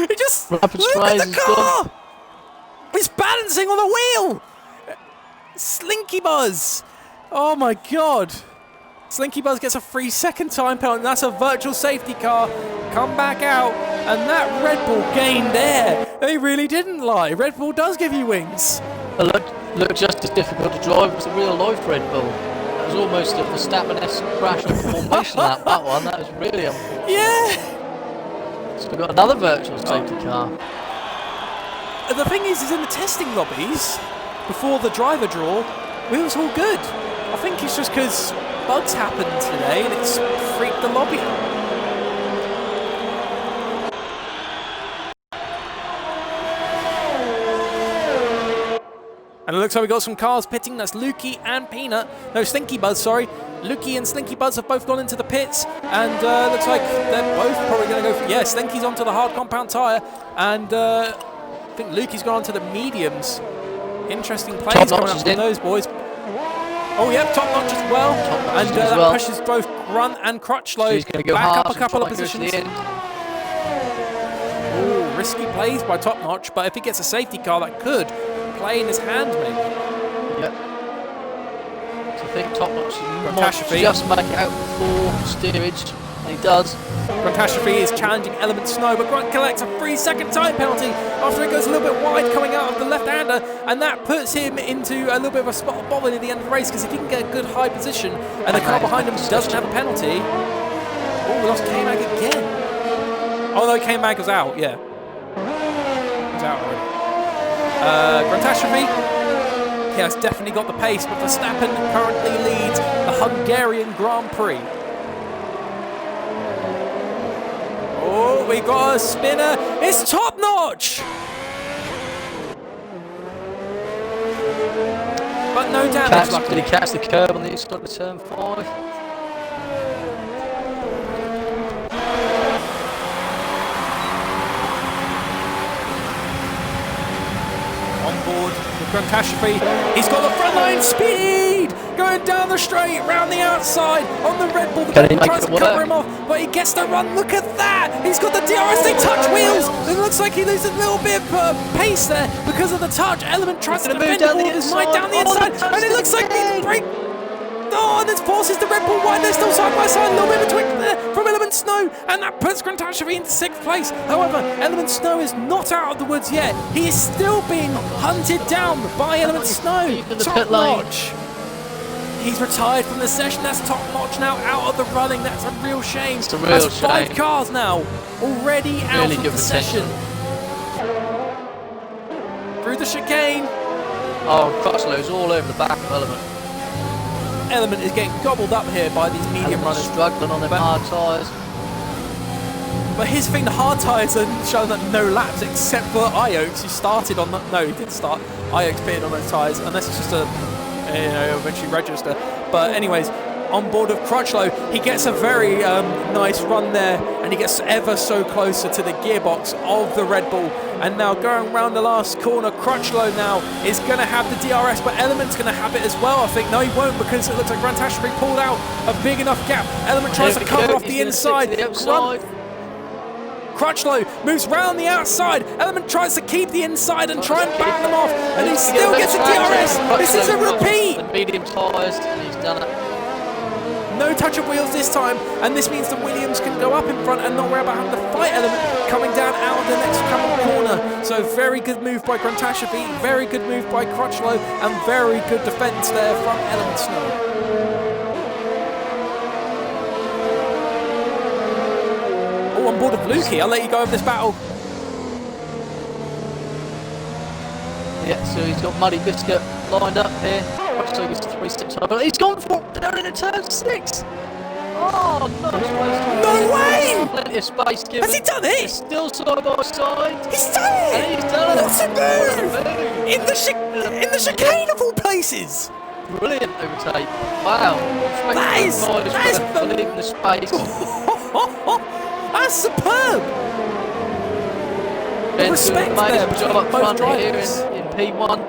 He just rapid look at the car. Gone. He's balancing on the wheel. Slinky Buzz. Oh my God. Slinky Buzz gets a 3-second time penalty. That's a virtual safety car. Come back out. And that Red Bull gained air. They really didn't lie. Red Bull does give you wings. It looked just as difficult to drive as the real life Red Bull. That was almost a Verstappen-esque crash on formation lap, that one. That was really unfortunate. Yeah. So we've got another virtual safety car. And the thing is in the testing lobbies, before the driver draw, it was all good. I think it's just because bugs happened today and it's freaked the lobby out. And it looks like we've got some cars pitting. That's Lukey and Peanut. No, Slinky Buzz, sorry. Lukey and Slinky Buzz have both gone into the pits. And looks like they're both probably going to go for... Yeah, Slinky's onto the hard compound tyre. And I think Lukey's gone onto the mediums. Interesting plays coming up from those boys. Oh, yeah, Top Notch as well. And that pushes both Grunt and Crutchlow He's going to go back hard up a couple of positions. Oh, risky plays by Top Notch. But if he gets a safety car, that could play in his hand, maybe. Yep. So I think Top Notch might just make it out before steerage, and he does. Gruntashafy is challenging Element Snow, but Grunt collects a 3-second time penalty after it goes a little bit wide coming out of the left-hander, and that puts him into a little bit of a spot of bobbing at the end of the race, because if he can get a good high position and the car behind him doesn't have a penalty... Oh, we lost K-Mag again. Oh no, K-Mag was out, yeah. He's out already. Gruntashafy, he has definitely got the pace, but Verstappen currently leads the Hungarian Grand Prix. Oh, we got a spinner. It's Top Notch! But no damage. Did he catch the curb on the inside of turn 5? Gruntashafy, he's got the front line speed, going down the straight, round the outside, on the Red Bull, the Red Bull tries to cover him off, but he gets the run, look at that, he's got the DRS, they touch wheels, it looks like he loses a little bit of pace there, because of the touch, Element tries to defend the ball, his might down the inside, and it looks like he's break. Oh, and this forces the Red Bull wide. They're still side by side. A little bit of a twitch there from Element Snow. And that puts Gruntashafy into 6th place. However, Element Snow is not out of the woods yet. He is still being hunted down by Element Snow. Top Notch. He's retired from the session. That's Top Notch now out of the running. That's a real shame. It's a real That's shame. 5 cars now already out of the session. Through the chicane. Oh, Crutchlow's all over the back of Element. Element is getting gobbled up here by these medium runners. Struggling on them hard tyres. But here's the thing, the hard tyres are showing that no laps except for Iox, who started on that. No, he didn't start. Iox pitted on those tyres, unless it's just a, you know, eventually register. But anyways, on board of Crutchlow, he gets a very nice run there, and he gets ever so closer to the gearbox of the Red Bull. And now going around the last corner, Crutchlow now is going to have the DRS, but Element's going to have it as well, I think. No, he won't, because it looks like Gruntashafy pulled out a big enough gap. Element tries to cover off the inside. Crutchlow moves round the outside. Element tries to keep the inside and try and back them off, and he still gets a DRS. This is a repeat. The medium tyres, and he's done it. No touch of wheels this time, and this means that Williams can go up in front and not worry about having the fight element coming down out of the next coming corner. So very good move by Grantashevy, very good move by Crutchlow, and very good defence there from Element Snow. Oh, on board of Lukey, I'll let you go over this battle. Yeah, so he's got Muddy Biscuit lined up here. Crutchlow gets to 3-6, but he's gone for it down in turn 6. Oh, no space. No way! Plenty of space given. Has he done it? It's still side by side. He's done it! And he's done it. What's a move? In the chicane of all places. Brilliant overtake. Wow. That is leaving the space. That's superb. Ben Respect there between job up both front here drivers. in P1.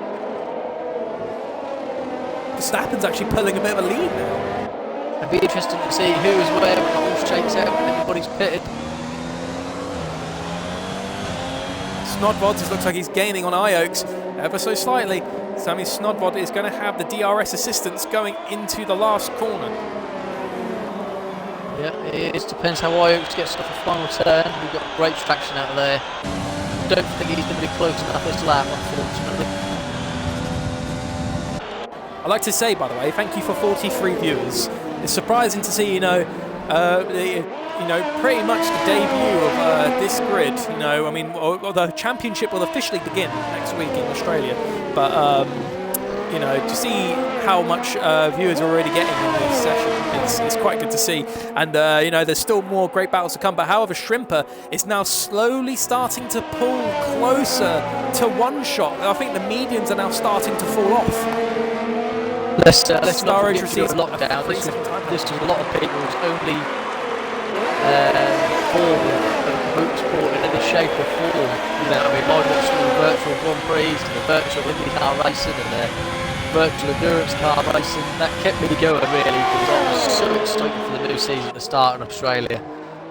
Verstappen's actually pulling a bit of a lead now. It'd be interesting to see who is where when it all shakes out and everybody's pitted. Snodvod just looks like he's gaining on Ioaks ever so slightly. Sammy Snodvod is going to have the DRS assistance going into the last corner. Yeah, it depends how Ioaks gets off the final turn. We've got great traction out of there. Don't think he's going to be close enough this lap, unfortunately. I'd like to say, by the way, thank you for 43 viewers. It's surprising to see, pretty much the debut of this grid. I mean, the championship will officially begin next week in Australia, but to see how much viewers are already getting in this session, it's quite good to see. And there's still more great battles to come. But however, Shrimper is now slowly starting to pull closer to one shot. I think the medians are now starting to fall off. Let's not forget the lockdown. This is a lot of people's only form of motorsport in any shape or form. I watched all the virtual Grand Prix and the virtual IndyCar racing and the virtual endurance car racing. That kept me going really, because I was so excited for the new season to start in Australia.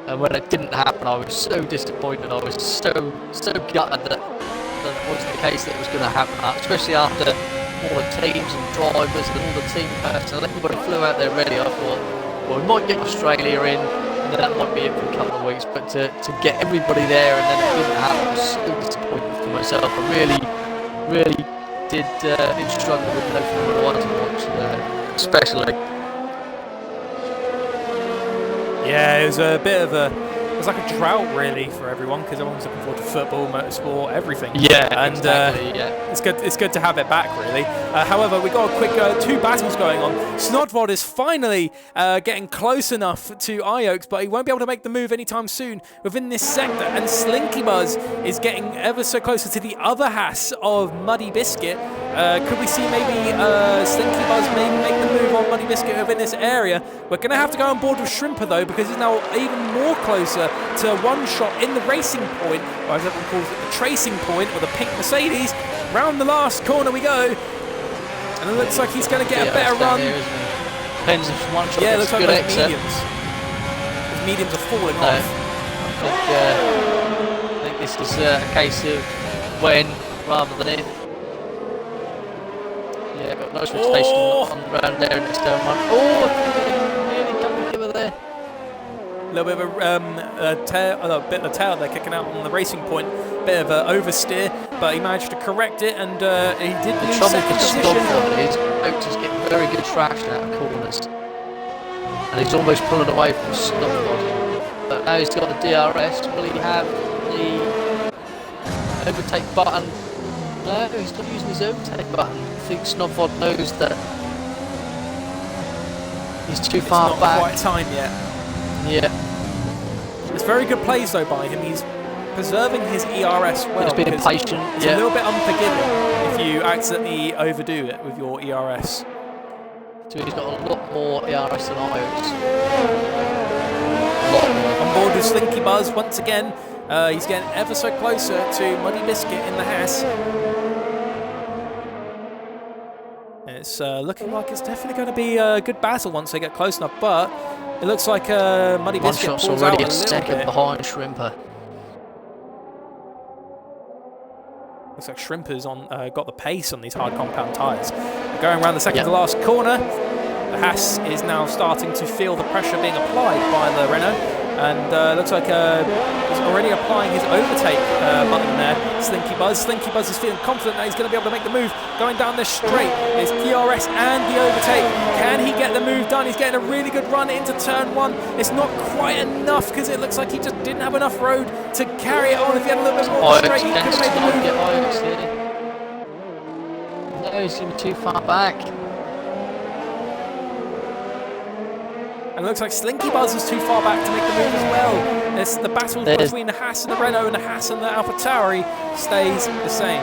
And when it didn't happen, I was so disappointed. I was so gutted that it wasn't the case that it was going to happen, especially after all the teams and drivers and all the team personnel, everybody flew out there ready. I thought, well, we might get Australia in, and then that might be it for a couple of weeks, but to get everybody there and then it didn't happen was so disappointing for myself. I really did struggle with no Formula 1 to watch, especially. Yeah, it was a bit of it was like a drought really for everyone, because everyone was looking forward to football, motorsport, everything. Yeah, and exactly, yeah. It's good to have it back really. However, we got a quick two battles going on. Snodvod is finally getting close enough to Ioaks, but he won't be able to make the move anytime soon within this sector. And Slinky Buzz is getting ever so closer to the other Haas of Muddy Biscuit. Could we see maybe Slinky Buzz maybe make the move on Muddy Biscuit within this area? We're going to have to go on board with Shrimper though, because he's now even more closer to one shot in the racing point, or as everyone calls it, the tracing point, or the pink Mercedes. Round the last corner we go, and it looks like he's going to get a better run. Depends if one shot it looks like those mediums. Those mediums are falling off. I think this is a case of when rather than if. Yeah, got nice rotation on the round there in this turn one. Oh, nearly come together there. A little bit of a bit of the tail there kicking out on the racing point. Bit of an oversteer, but he managed to correct it, and he did lose second position. Oaks is getting very good traction out of corners, and he's almost pulling away from Snodvod. But now he's got the DRS. Will he have the overtake button? No, he's not using his overtake button. I think Snodvod knows that he's too far back. It's not quite time yet. Yeah. It's very good plays though by him. He's preserving his ERS well. He's being patient. It's a little bit unforgiving if you accidentally overdo it with your ERS. So he's got a lot more ERS than Ioaks. On board with Slinky Buzz once again. He's getting ever so closer to Muddy Biscuit in the Haas. It's looking like it's definitely going to be a good battle once they get close enough, but it looks like Muddy Biscuit One shot's pulls already out a second behind Shrimper. Looks like Shrimper's got the pace on these hard compound tyres. Going around the second to last corner. The Haas is now starting to feel the pressure being applied by the Renault, and looks like he's already applying his overtake button there. Slinky Buzz is feeling confident that he's going to be able to make the move. Going down this straight is DRS and the overtake. Can he get the move done? He's getting a really good run into turn 1. It's not quite enough because it looks like he just didn't have enough road to carry it on. If he had a little bit more straight, he could have made the move. No, he's going to be too far back. And it looks like Slinky Buzz is too far back to make the move as well. It's the battle between the Haas and the Renault and the Haas and the AlphaTauri stays the same.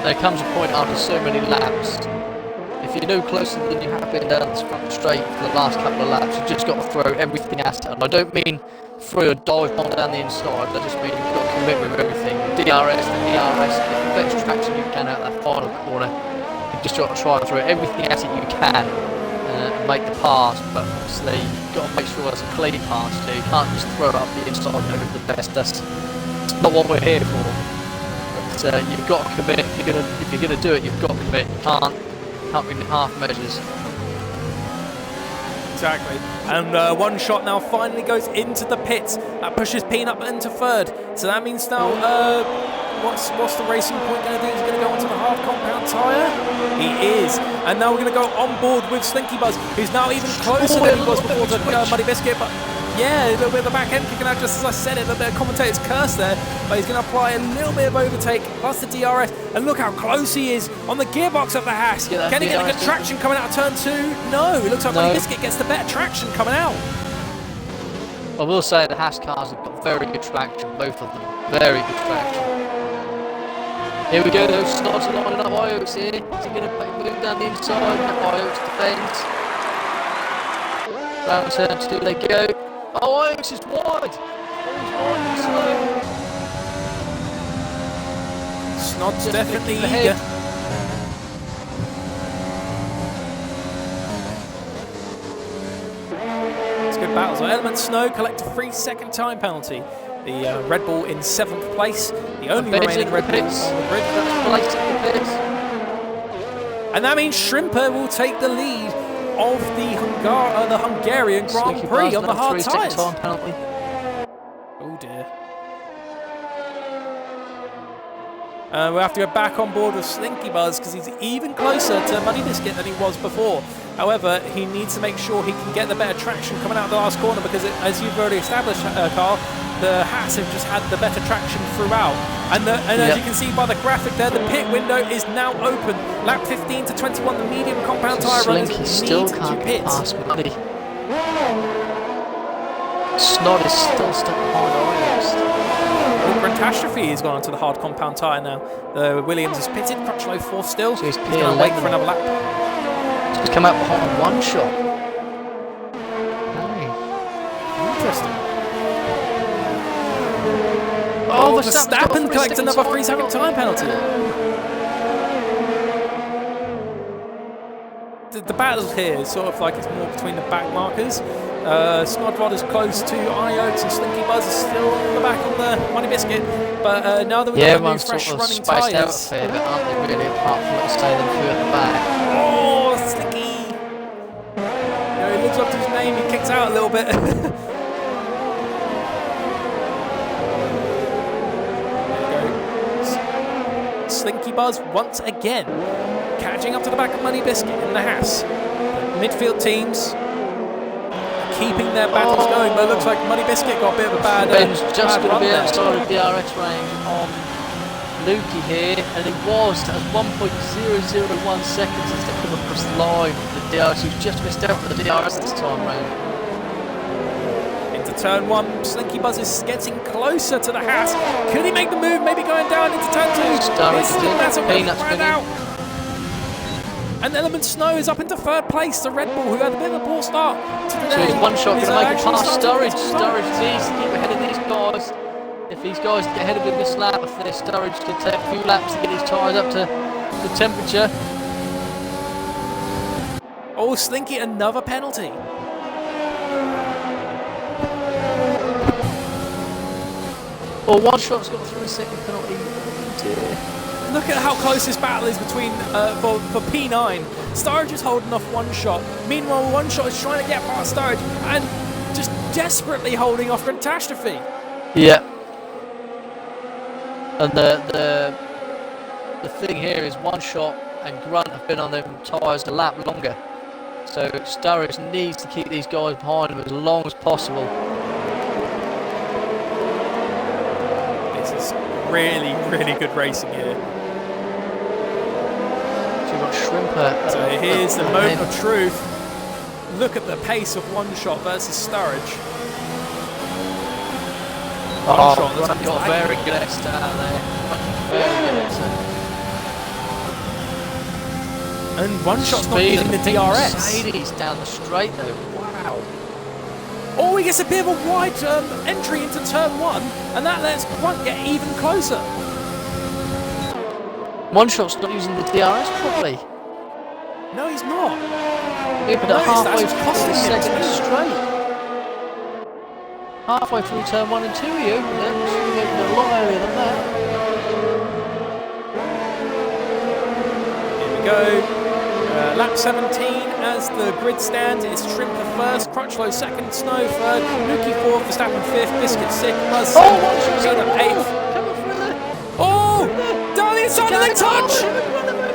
There comes a point after so many laps. If you're no closer than you have been down this front straight for the last couple of laps, you've just got to throw everything at it. And I don't mean throw a dive bomb down the inside, I just mean you've got to commit with everything. DRS, get the best traction you can out that final corner. You've just got to try and throw everything at it you can. Make the pass, but obviously you've got to make sure it's a clean pass too. You can't just throw it up the inside and hope for the best. That's not what we're here for. But you've got to commit. If you're gonna do it, you've got to commit. You can't be in half measures. Exactly. And one shot now finally goes into the pits. That pushes Peanut into third. So that means now what's the racing point going to do? He's going to go onto the hard compound tyre. He is. And now we're going to go on board with Slinky Buzz, who's now even closer than he was before to Muddy Biscuit. But yeah, a little bit of the back end kicking out, just as I said it, a bit of commentator's curse there. But he's going to apply a little bit of overtake plus the DRS. And look how close he is on the gearbox of the Haas. Can he get the good traction coming out of turn 2? No, it looks like Muddy Biscuit gets the better traction coming out. I will say the Haas cars have got very good traction, both of them. Very good traction. Here we go, those snods are lining up Ioaks here. Is he going to move down the inside? Ioaks defends. Round turn 2 they go. Oh, Ioaks is wide. Snod's definitely eager. It's good battles. Element Snow collect a 3-second time penalty. The Red Bull in 7th place, the only remaining Red Bull on the grid. And that means Shrimper will take the lead of the Hungarian Grand Prix on the hard tyres. Oh dear. We'll have to go back on board with Slinky Buzz because he's even closer to Muddy Biscuit than he was before. However, he needs to make sure he can get the better traction coming out of the last corner because, as you've already established, Carl, the Haas have just had the better traction throughout. And as you can see by the graphic there, the pit window is now open. Lap 15 to 21, the medium compound tyre runners need to pit. Snod is still stuck behind Ioaks. Catastrophe has gone onto the hard compound tyre now. Williams is pitted, Crutchlow 4th still. So he's going to wait for another lap. So he's come out behind one shot. Interesting. Oh, Verstappen collects another 3-second time penalty. The battle here is sort of like it's more between the back markers. Snodrod is close to Ioaks and Slinky Buzz is still on the back of the Muddy Biscuit. But now that we've got new fresh running tyres. Out a bit, aren't they, really, apart from let's say them through at the back. Oh, Slinky! He looks up to his name, he kicks out a little bit. Slinky Buzz once again catching up to the back of Muddy Biscuit in the Haas. The midfield teams keeping their battles going, but it looks like Muddy Biscuit got a bit of a bad Ben's just going to be outside of DRS range on Lukey here, and it was at 1.001 seconds as they come across the line. The DRS, he's just missed out for the DRS this time round. Into turn 1, Slinky Buzz is getting closer to the Haas. Could he make the move, maybe going down into turn 2? Peanuts out. And Element Snow is up into 3rd place. The Red Bull, who had a bit of a poor start today. So he's one shot going to make it past Sturridge. Sturridge needs to keep ahead of these guys. If these guys get ahead of him this lap, I think Sturridge can take a few laps to get his tyres up to the temperature. Oh, Slinky, another penalty. Well, one shot's got a 3-second penalty. Look at how close this battle is between for P9 Sturridge is holding off One Shot. Meanwhile, One Shot is trying to get past Sturridge and just desperately holding off Catastrophe. Yeah. And the thing here is One Shot and Grunt have been on them tyres a lap longer. So Sturridge needs to keep these guys behind him as long as possible. This is really, really good racing here. So you've got Shrimper. So here's the moment of truth. Look at the pace of One Shot versus Sturridge. One Shot Grunt got a very good exit out there. Very good exit. And One Shot's not using the DRS. Mercedes down the straight though. Wow. Oh, he gets a bit of a wide entry into turn 1, and that lets Grunt get even closer. One Shot's not using the DRS properly. No, he's not. Yeah, but halfway through the second straight. Halfway through turn 1 and 2 he opened it. He opened it a lot earlier than that. Here we go. Lap 17 as the grid stands. It's Shrimper first, Crutchlow second, Snow third, Lukey fourth, Verstappen fifth, Biscuit sixth, Buzz seventh, Peter eighth. Oh! Down the inside of the touch!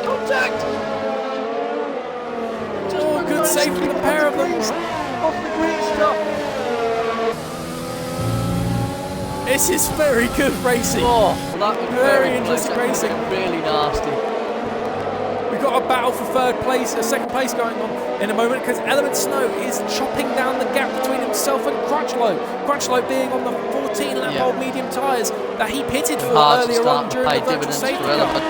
Contact! Oh, good save from the pair of them. Off the green stuff. This is very good racing. Oh, well, that was very interesting racing. Really nasty. We've got a battle for second place going on in a moment because Element Snow is chopping down the gap between himself and Crutchlow. Crutchlow being on the 14 lap old medium tyres that he pitted for earlier on during the virtual safety car.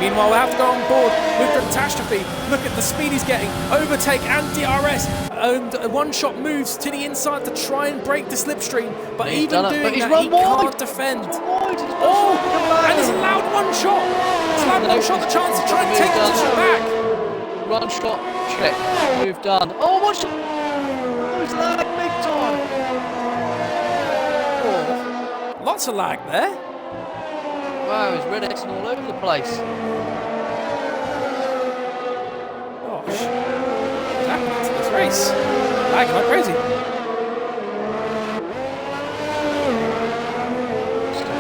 Meanwhile, we have to go on board with Catastrophe. Look at the speed he's getting. Overtake and DRS. And One Shot moves to the inside to try and break the slipstream. But even doing that, he can't defend. Oh, and he's allowed One Shot. He's allowed One Shot the chance to try and take the position back. One Shot, check. Move done. Oh, One Shot. There's lag big time. Oh, lots of lag there. Wow, he's red Xing all over the place. Gosh. What's happening to this race? Lagging like crazy.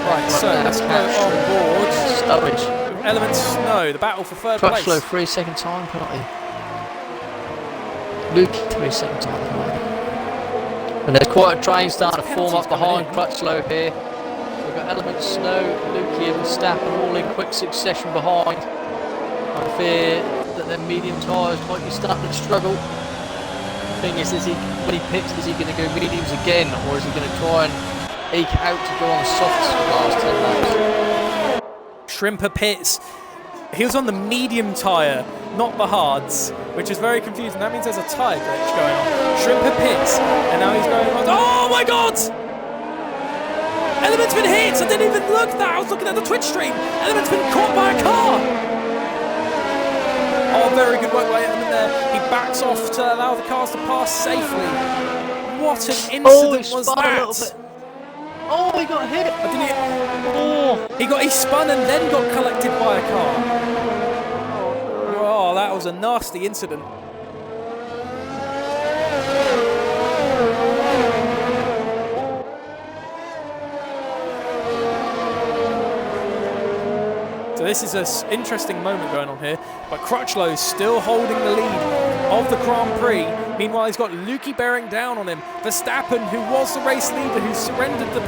Right, so let's go on board. Sturridge. Element Snow, the battle for third place. Crutchlow 3 second time penalty. Luke 3 second time penalty. And there's quite a train starting to form up behind Crutchlow here. We've got Element Snow, Lukey and Verstappen all in quick succession behind. I fear that their medium tyres might be starting to struggle. Thing is when he picks, is he going to go mediums again, or is he going to try and eke out to go on the softs for the last 10 laps? Shrimper pits. He was on the medium tyre, not the hards, which is very confusing. That means there's a tyre glitch going on. Shrimper pits, and now he's going on. Oh my God! Element's been hit! I didn't even look at that! I was looking at the Twitch stream! Element's been caught by a car! Oh, very good work by Element there. He backs off to allow the cars to pass safely. What an incident was that! Oh, he got hit! He spun and then got collected by a car. Oh, that was a nasty incident. So this is an interesting moment going on here, but Crutchlow still holding the lead of the Grand Prix. Meanwhile, he's got Lukey bearing down on him. Verstappen, who was the race leader, who surrendered the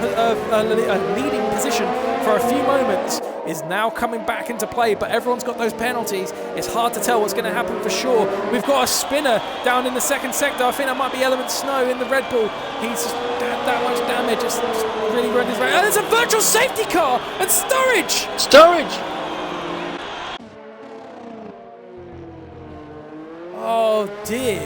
leading position for a few moments, is now coming back into play, but everyone's got those penalties. It's hard to tell what's going to happen for sure. We've got a spinner down in the second sector. I think that might be Element Snow in the Red Bull. He's just had that much damage. It's really ruined his race. And there's a virtual safety car! And Sturridge! Oh dear.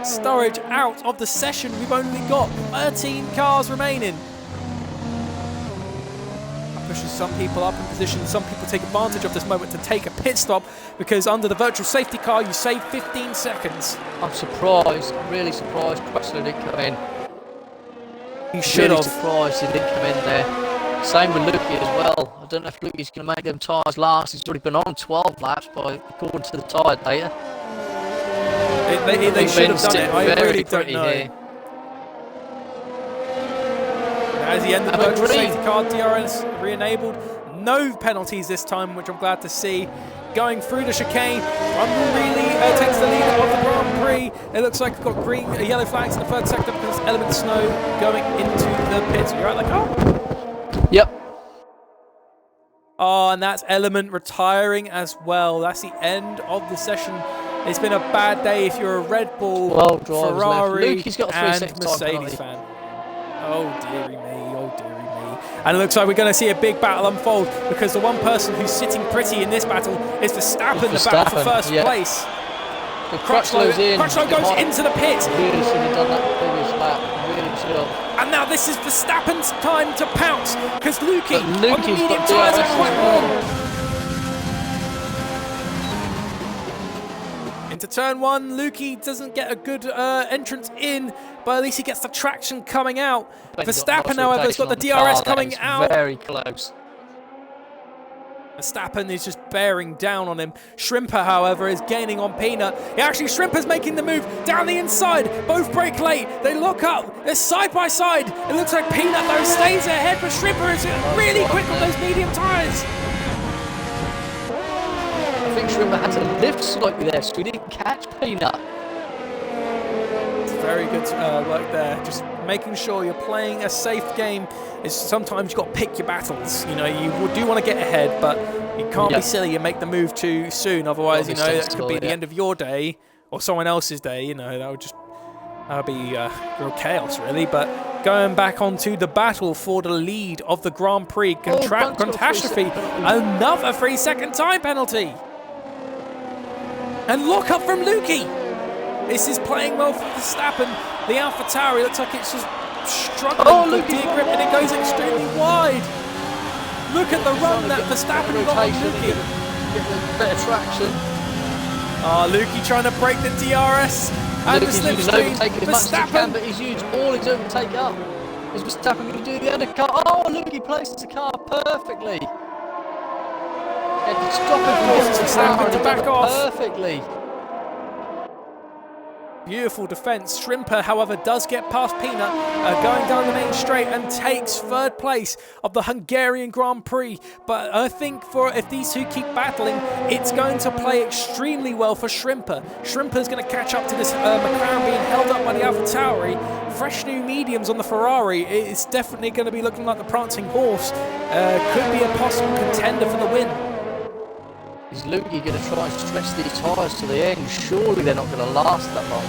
Sturridge out of the session. We've only got 13 cars remaining. That pushes some people up in position. Some people take advantage of this moment to take a pit stop because under the virtual safety car you save 15 seconds. I'm surprised. I'm really surprised Crutchlow didn't come in. He should have. Surprised he didn't come in there. Same with Lukey as well. I don't know if Lukey's going to make them tyres last. He's already been on 12 laps according to the tyre data. They should have done it. I really don't know. Here. As the end of the virtual safety car, DRS re-enabled. No penalties this time, which I'm glad to see. Going through the chicane, really takes the lead of the Grand Prix. It looks like we've got green, yellow flags in the third sector because Element Snow going into the pits. You're out the car? Yep. Oh, and that's Element retiring as well. That's the end of the session. It's been a bad day if you're a Red Bull, Ferrari, and Mercedes fan. Oh dearie me, oh dearie me. And it looks like we're going to see a big battle unfold because the one person who's sitting pretty in this battle is Verstappen, the battle for first place. Crutchlow goes into the pit. Really should have done that previous lap. Really should have. And now this is Verstappen's time to pounce because Lukey on the medium tyres are quite warm. Into turn one, Lukey doesn't get a good entrance in, but at least he gets the traction coming out. Verstappen, however, has got the DRS coming out. Very close. Verstappen is just bearing down on him. Shrimper, however, is gaining on Peanut. Shrimper's making the move down the inside. Both brake late. They lock up. They're side by side. It looks like Peanut, though, stays ahead, but Shrimper is really quick on those medium tyres. I think Shrimper had to lift slightly there, so he didn't catch Peanut. It's very good work there. Just making sure you're playing a safe game. Is sometimes you've got to pick your battles. You know, you do want to get ahead, but you can't be silly and make the move too soon. Otherwise, you know, that could be the end of your day or someone else's day. You know, that would be real chaos, really. But going back onto the battle for the lead of the Grand Prix, catastrophe, another 3-second time penalty. And lock up from Lukey. This is playing well for Verstappen. The AlphaTauri looks like it's just struggling with gear grip, and it goes extremely wide. Look at the run that Verstappen got on Lukey. Get better traction. Lukey trying to break the DRS and the slipstream. Verstappen, but he's used all his overtake up. Is Verstappen going to do the undercut? Oh, Lukey places the car perfectly. Stop it, Verstappen to back off perfectly. Beautiful defence. Shrimper, however, does get past Peanut, going down the main straight and takes third place of the Hungarian Grand Prix. But I think if these two keep battling, it's going to play extremely well for Shrimper. Shrimper's going to catch up to this McLaren being held up by the AlphaTauri. Fresh new mediums on the Ferrari. It's definitely going to be looking like the prancing horse. Could be a possible contender for the win. Is Lukey going to try and stretch these tyres to the end? Surely they're not going to last that long.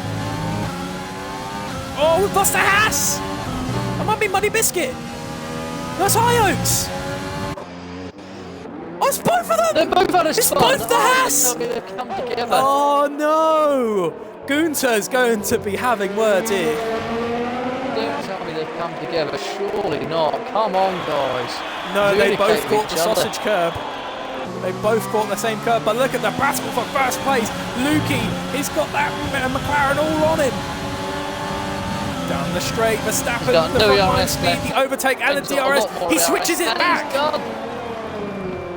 Oh, we've lost a Haas! That might be Muddy Biscuit. That's High Oaks. Oh, it's both of them! They're both on a It's both the Haas! They've come together. Oh no! Gunter's going to be having words here. Don't tell me they've come together. Surely not. Come on, guys. No, they both caught the sausage curb. They both caught the same curb, but look at the battle for first place. Lukey, he's got that McLaren all on him. Down the straight, Verstappen, the front speed, the overtake and the DRS. He switches it back.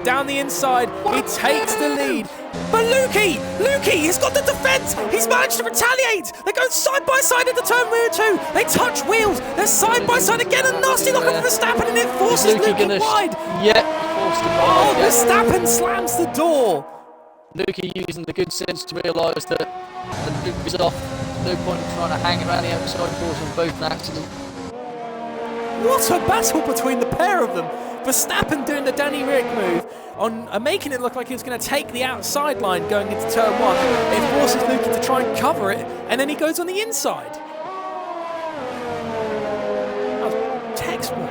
Down the inside, he takes the lead. But Lukey, he's got the defence. He's managed to retaliate. They go side by side into turn 2. They touch wheels. They're side by side again. A nasty lock up for Verstappen, and it forces Lukey wide. Yeah. Oh, Verstappen slams the door. Lukey using the good sense to realise that the loop is off. No point in trying to hang around the outside, causing both an accident. What a battle between the pair of them. Verstappen doing the Danny Rick move on making it look like he was going to take the outside line going into turn 1. It forces Lukey to try and cover it, and then he goes on the inside. That was textbook.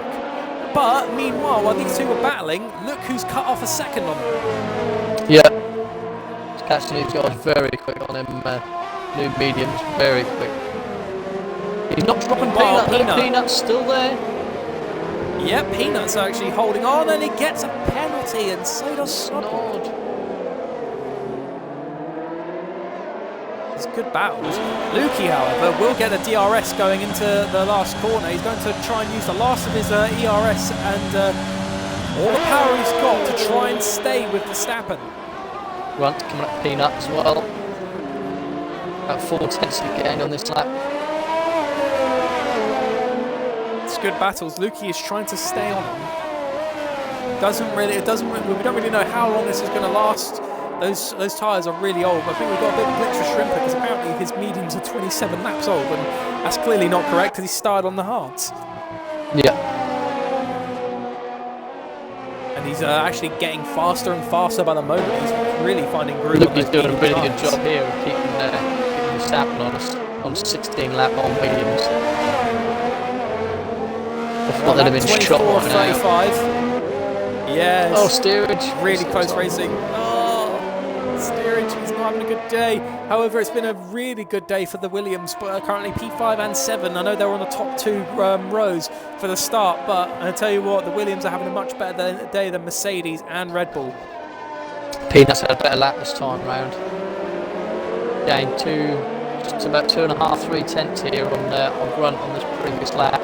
But meanwhile, while these two were battling, look who's cut off a second on them. Yeah. He's catching these guys very quick on him. New mediums, very quick. He's not dropping Peanut. Peanut's still there. Yep, Peanut's actually holding on, and he gets a penalty, and so does Snod. It's good battles. Lukey, however, will get a DRS going into the last corner. He's going to try and use the last of his ERS and all the power he's got to try and stay with Verstappen. Grunt coming up Peanut as well. About 4 tenths of gain on this lap. It's good battles. Lukey is trying to stay on him. We don't really know how long this is going to last. Those tyres are really old. I think we've got a bit of glitch for Shrimper because apparently his mediums are 27 laps old, and that's clearly not correct because he started on the hards. Yeah. And he's actually getting faster and faster by the moment. He's really finding groove. Lukey's doing a really good job here of keeping Verstappen on 16 lap on Williams. I thought they'd have been shot by now. 35. Yes. Oh, steerage. Really close racing. Oh, steerage. He's not having a good day. However, it's been a really good day for the Williams. But currently P5 and 7. I know they were on the top 2 rows for the start. But I tell you what, the Williams are having a much better day than Mercedes and Red Bull. Peanuts had a better lap this time round. Gained just about 2.5, 3 tenths here on Grunt on this previous lap.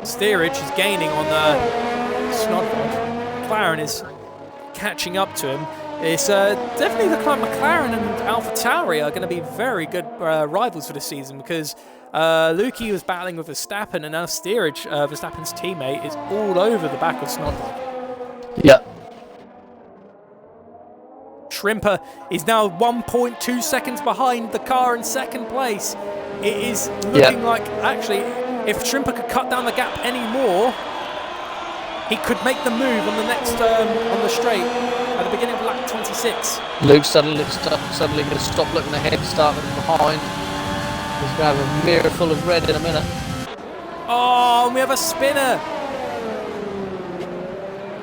Steerage is gaining on the Snodrod. McLaren is catching up to him. It's definitely the McLaren and AlphaTauri are going to be very good rivals for this season because Lukey was battling with Verstappen and now Steerage, Verstappen's teammate, is all over the back of Snodrod. Yeah. Shrimper is now 1.2 seconds behind the car in second place. It is looking like, actually, if Shrimper could cut down the gap any more, he could make the move on the next on the straight at the beginning of lap 26. Luke suddenly going to stop looking ahead, start looking behind. He's going to have a mirror full of red in a minute. Oh, and we have a spinner.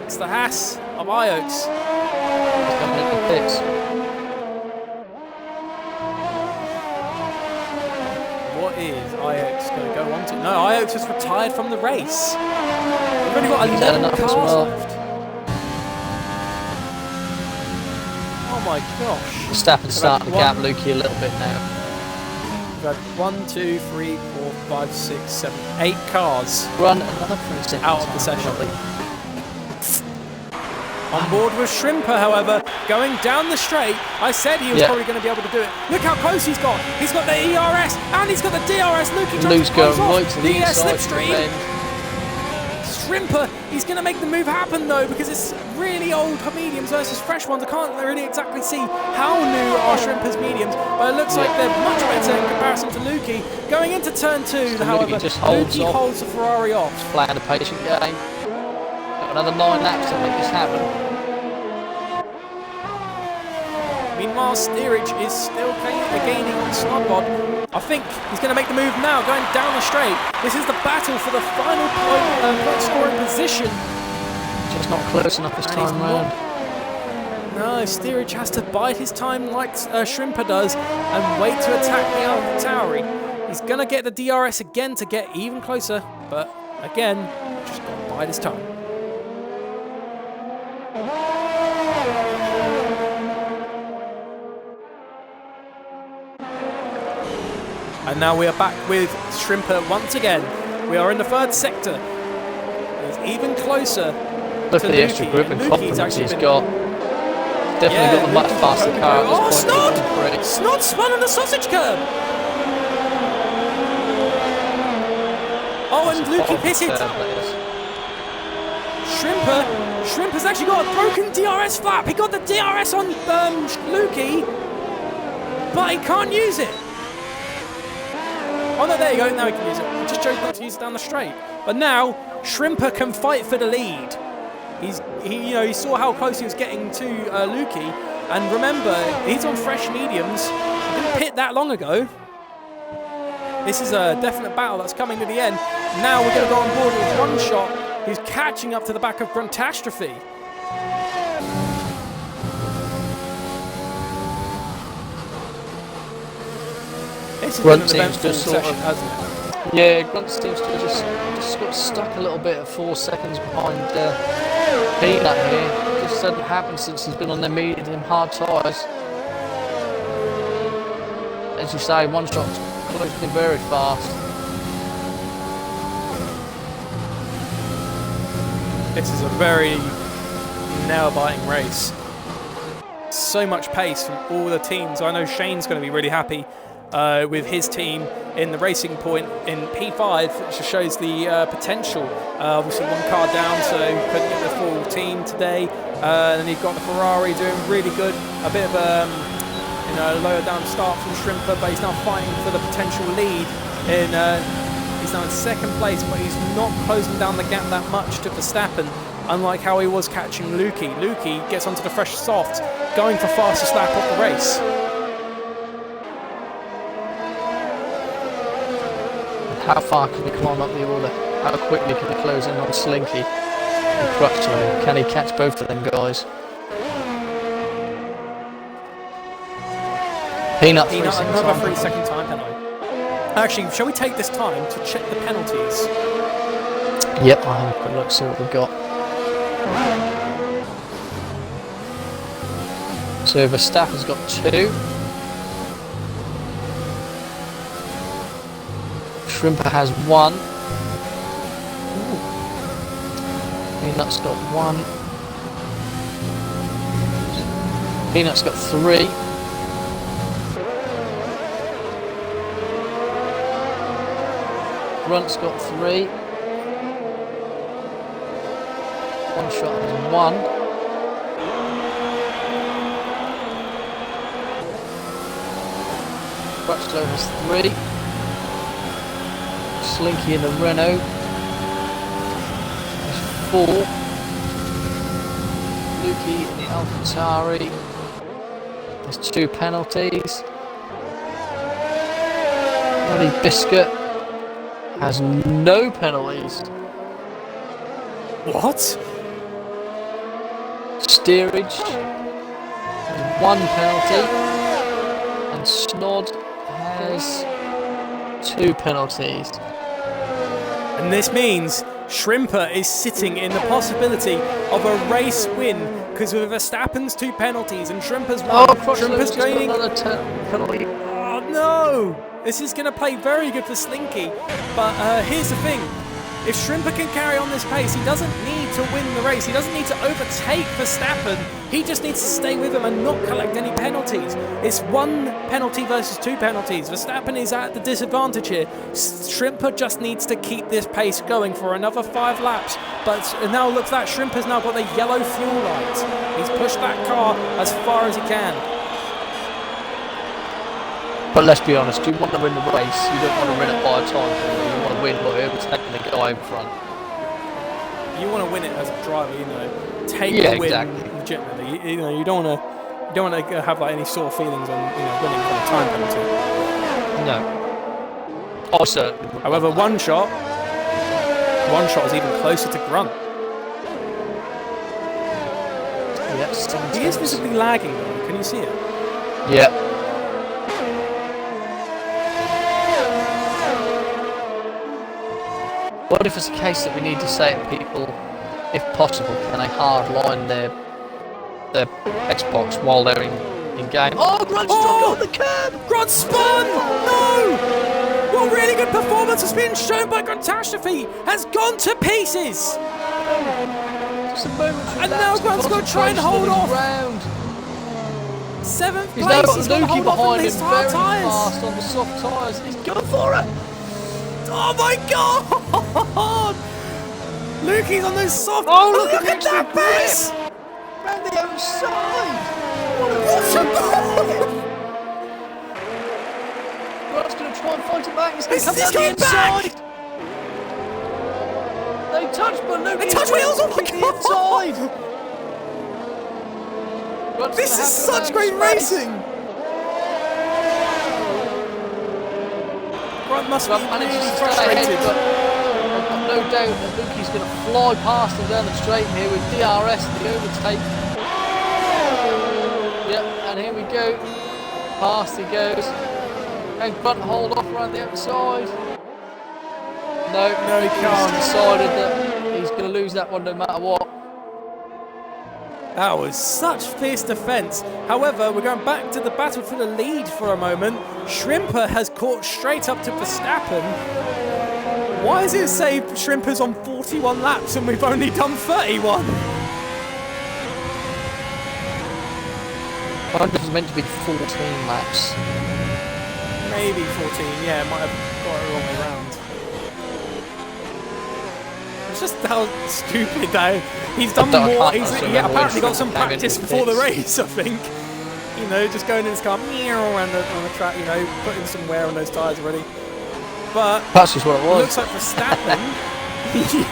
It's the Haas of Ioaks. He's coming into the pits. What is Ioaks going to go on to? No, Ioaks has retired from the race. We've only got 11 cars left. Oh my gosh. Verstappen's starting to gap Lukey a little bit now. We've had 1, 2, 3, 4, 5, 6, 7, 8 cars. Run another 3 seconds out of the session. On board with Shrimper, however, going down the straight. I said he was probably going to be able to do it. Look how close he's got. He's got the ERS and he's got the DRS. Luke's going right to the inside slipstream. Shrimper, he's going to make the move happen though because it's really old mediums versus fresh ones. I can't really exactly see how new are Shrimper's mediums, but it looks like they're much better in comparison to Lukey. Going into turn 2, however, Lukey holds the Ferrari off. Playing a patient game. Another 9 laps to make this happen. Meanwhile, Steerage is still gaining on Snodrod. I think he's going to make the move now, going down the straight. This is the battle for the final point scoring position. Just not close enough this time round. No, Steerage has to bide his time like Shrimper does and wait to attack the AlphaTauri. He's going to get the DRS again to get even closer, but again, just got to bide his time. And now we are back with Shrimper once again. We are in the 3rd sector. He's even closer Look at the extra grip and confidence he's got. Definitely got a much faster car at this point. Snod spun on the sausage curb! Oh, and Lukey pitted. Shrimper's actually got a broken DRS flap. He got the DRS on Lukey, but he can't use it. Oh no, there you go, now he can use it. He just chose not to use it down the straight. But now, Shrimper can fight for the lead. He saw how close he was getting to Lukey. And remember, he's on fresh mediums. He didn't pit that long ago. This is a definite battle that's coming to the end. Now we're going to go on board with One Shot, who's catching up to the back of Gruntastrophe. Grunt seems to sort of, hasn't it? Yeah, Grunt seems to just got stuck a little bit at 4 seconds behind Peanut here. Just hasn't happened since he's been on the medium hard tyres. as you say, one shot's closing in very fast. This is a very nail-biting race. So much pace from all the teams. I know Shane's going to be really happy with his team in the Racing Point in P5, which just shows the potential. Obviously one car down, so couldn't get the full team today. Then you've got the Ferrari doing really good. A bit of a lower down start from Shrimper, but he's now fighting for the potential lead. He's now in second place, but he's not closing down the gap that much to Verstappen, unlike how he was catching Lukey. Lukey gets onto the fresh soft, going for fastest lap of the race. How far can he climb up the order? How quickly can he close in on Slinky and Crutchlow? Can he catch both of them guys? Peanut another 3-second time penalty. Actually, shall we take this time to check the penalties? Yep, I'll have a quick look, see what we've got. So Verstappen's got 2. Shrimper has 1. Peanut's got 1. Peanut's got 3. Grunt's got 3. One shot has 1. Crutchlow has 3. Slinky in the Renault has 4. Lukey in the AlphaTauri has 2 penalties. Bloody Biscuit has no penalties. What? Steerage has 1 penalty, and Snod has 2 penalties. And this means Shrimper is sitting in the possibility of a race win because of Verstappen's 2 penalties and Shrimper's 1. Oh, Shrimper's gaining another penalty. Oh no! This is going to play very good for Slinky. But here's the thing. If Shrimper can carry on this pace, he doesn't need to win the race. He doesn't need to overtake Verstappen. He just needs to stay with him and not collect any penalties. It's 1 penalty versus 2 penalties. Verstappen is at the disadvantage here. Shrimper just needs to keep this pace going for another 5 laps. But now look at that. Shrimper's now got the yellow fuel light. He's pushed that car as far as he can. But let's be honest, you want to win the race, you don't want to win it by a time. You want to win by overtaking the guy in front. You want to win it as a driver, take the win legitimately. You don't want to have like any sort of feelings on winning from a time penalty. No. Also, however, one shot is even closer to Grunt. Yes, he is visibly lagging though. Can you see it? Yeah. What if it's a case that we need to say to people, if possible, can they hardline their Xbox while they're in game? Oh, Grunt's on the curb! Grunt spun! No! What really good performance has been shown by Gruntastrophe has gone to pieces! Just a momentary and now Grunt's going to try and hold off. 7th place, he's going to hold off on these hard tyres. Fast on the soft tyres. He's going for it! Oh my god! Lukey's on those soft. Oh, look at that pace! Round the outside! What's a Grunt's going to try and fight it back. He's going to come down the inside. They touch, but Lukey. They touch wheels! Oh my god! This is such great racing! Grunt must be really frustrated. But I've got no doubt that Lukey's going to fly past him down the straight here with DRS the overtake. Yep, and here we go. Past he goes. Can Grunt hold off around the outside? No, he can't. He's decided that he's going to lose that one no matter what. That was such fierce defence. However, we're going back to the battle for the lead for a moment. Schrimper has caught straight up to Verstappen. Why does it say Schrimper's on 41 laps and we've only done 31? I think it was meant to be 14 laps. Maybe 14, yeah, might have got it the wrong way round. It's just how stupid that he's done more. He apparently got some practice before the race, I think. You know, just going in his car around on the track, you know, putting some wear on those tyres already. But that's just what it was. It looks like Verstappen,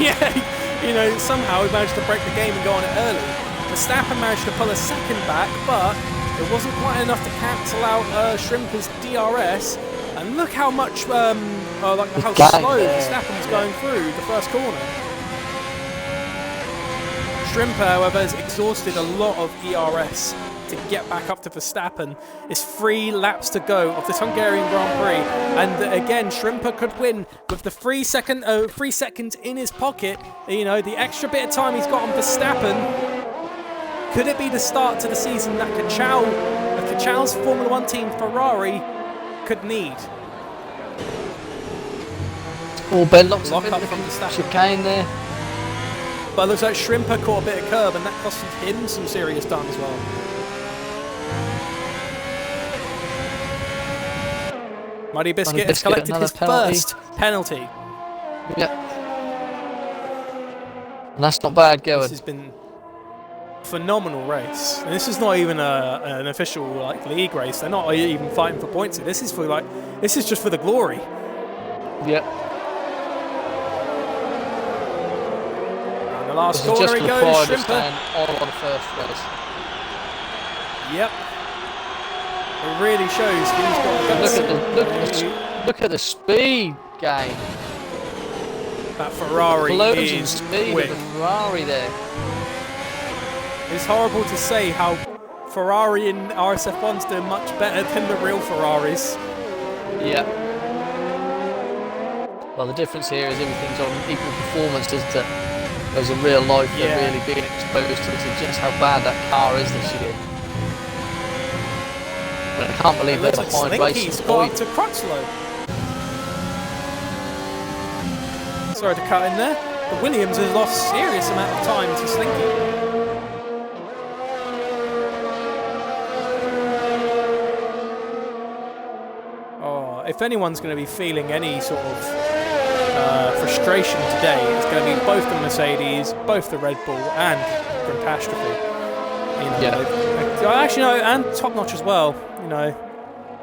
yeah, you know, somehow he managed to break the game and go on it early. Verstappen managed to pull a second back, but it wasn't quite enough to cancel out Schrimper's DRS. And look how much, how slow Verstappen was going through the first corner. Schrimper, however, has exhausted a lot of ERS to get back up to Verstappen. It's 3 laps to go of this Hungarian Grand Prix, and again, Schrimper could win with the 3 seconds in his pocket. You know, the extra bit of time he's got on Verstappen. Could it be the start to the season that Kachal's Formula 1 team Ferrari could need? Or Ben locks up from Verstappen. Chicane there. But it looks like Schrimper caught a bit of curb, and that cost him some serious time as well. Muddy Biscuit has collected his first penalty. Yeah. And that's not bad going. This has been a phenomenal race. And this is not even an official league race. They're not even fighting for points. This is just for the glory. Yeah. And the last corner he goes, Schrimper. All on the first race. Yep. It really shows who's got the look at the speed game. That Ferrari is speed quick. Of the Ferrari there. It's horrible to say how Ferrari and RSF1's doing much better than the real Ferraris. Yeah. Well, the difference here is everything's on equal performance, isn't it? There's a real life they're really being exposed to just how bad that car is this year. I can't believe they're behind racing. Slinky's got up to Crutchlow. Sorry to cut in there, but Williams has lost a serious amount of time to Slinky. Oh, if anyone's going to be feeling any sort of frustration today, it's going to be both the Mercedes, both the Red Bull, and Catastrophe. You know, actually, no, and Top Notch as well. You know,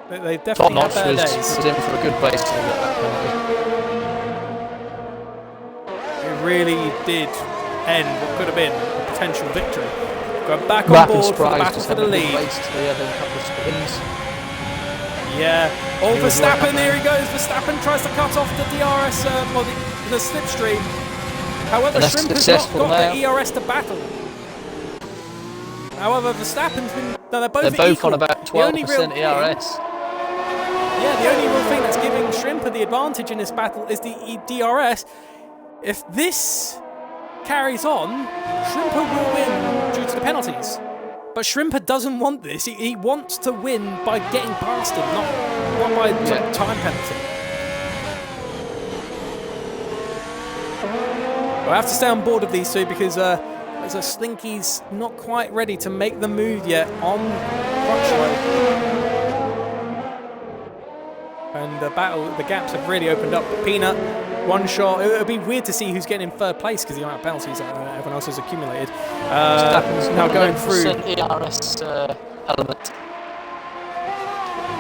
they definitely had better days. Was in for a good race to get that penalty. It really did end what could have been a potential victory. Going back on board for the battle for the lead. Yeah. Oh, Verstappen, there he goes. Verstappen tries to cut off the DRS, the slipstream. However, Schrimper's not got the ERS to battle. However, Verstappen's been... No, they're both on about 12% ERS. Yeah, the only real thing that's giving Schrimper the advantage in this battle is the DRS. If this carries on, Schrimper will win due to the penalties. But Schrimper doesn't want this. He wants to win by getting past him, not by time penalty. We'll have to stay on board of these two because Slinky's not quite ready to make the move yet on Crutchlow. And the gaps have really opened up. Peanut, one shot. It would be weird to see who's getting in third place because the amount of penalties that everyone else has accumulated. Now going through. ERS element.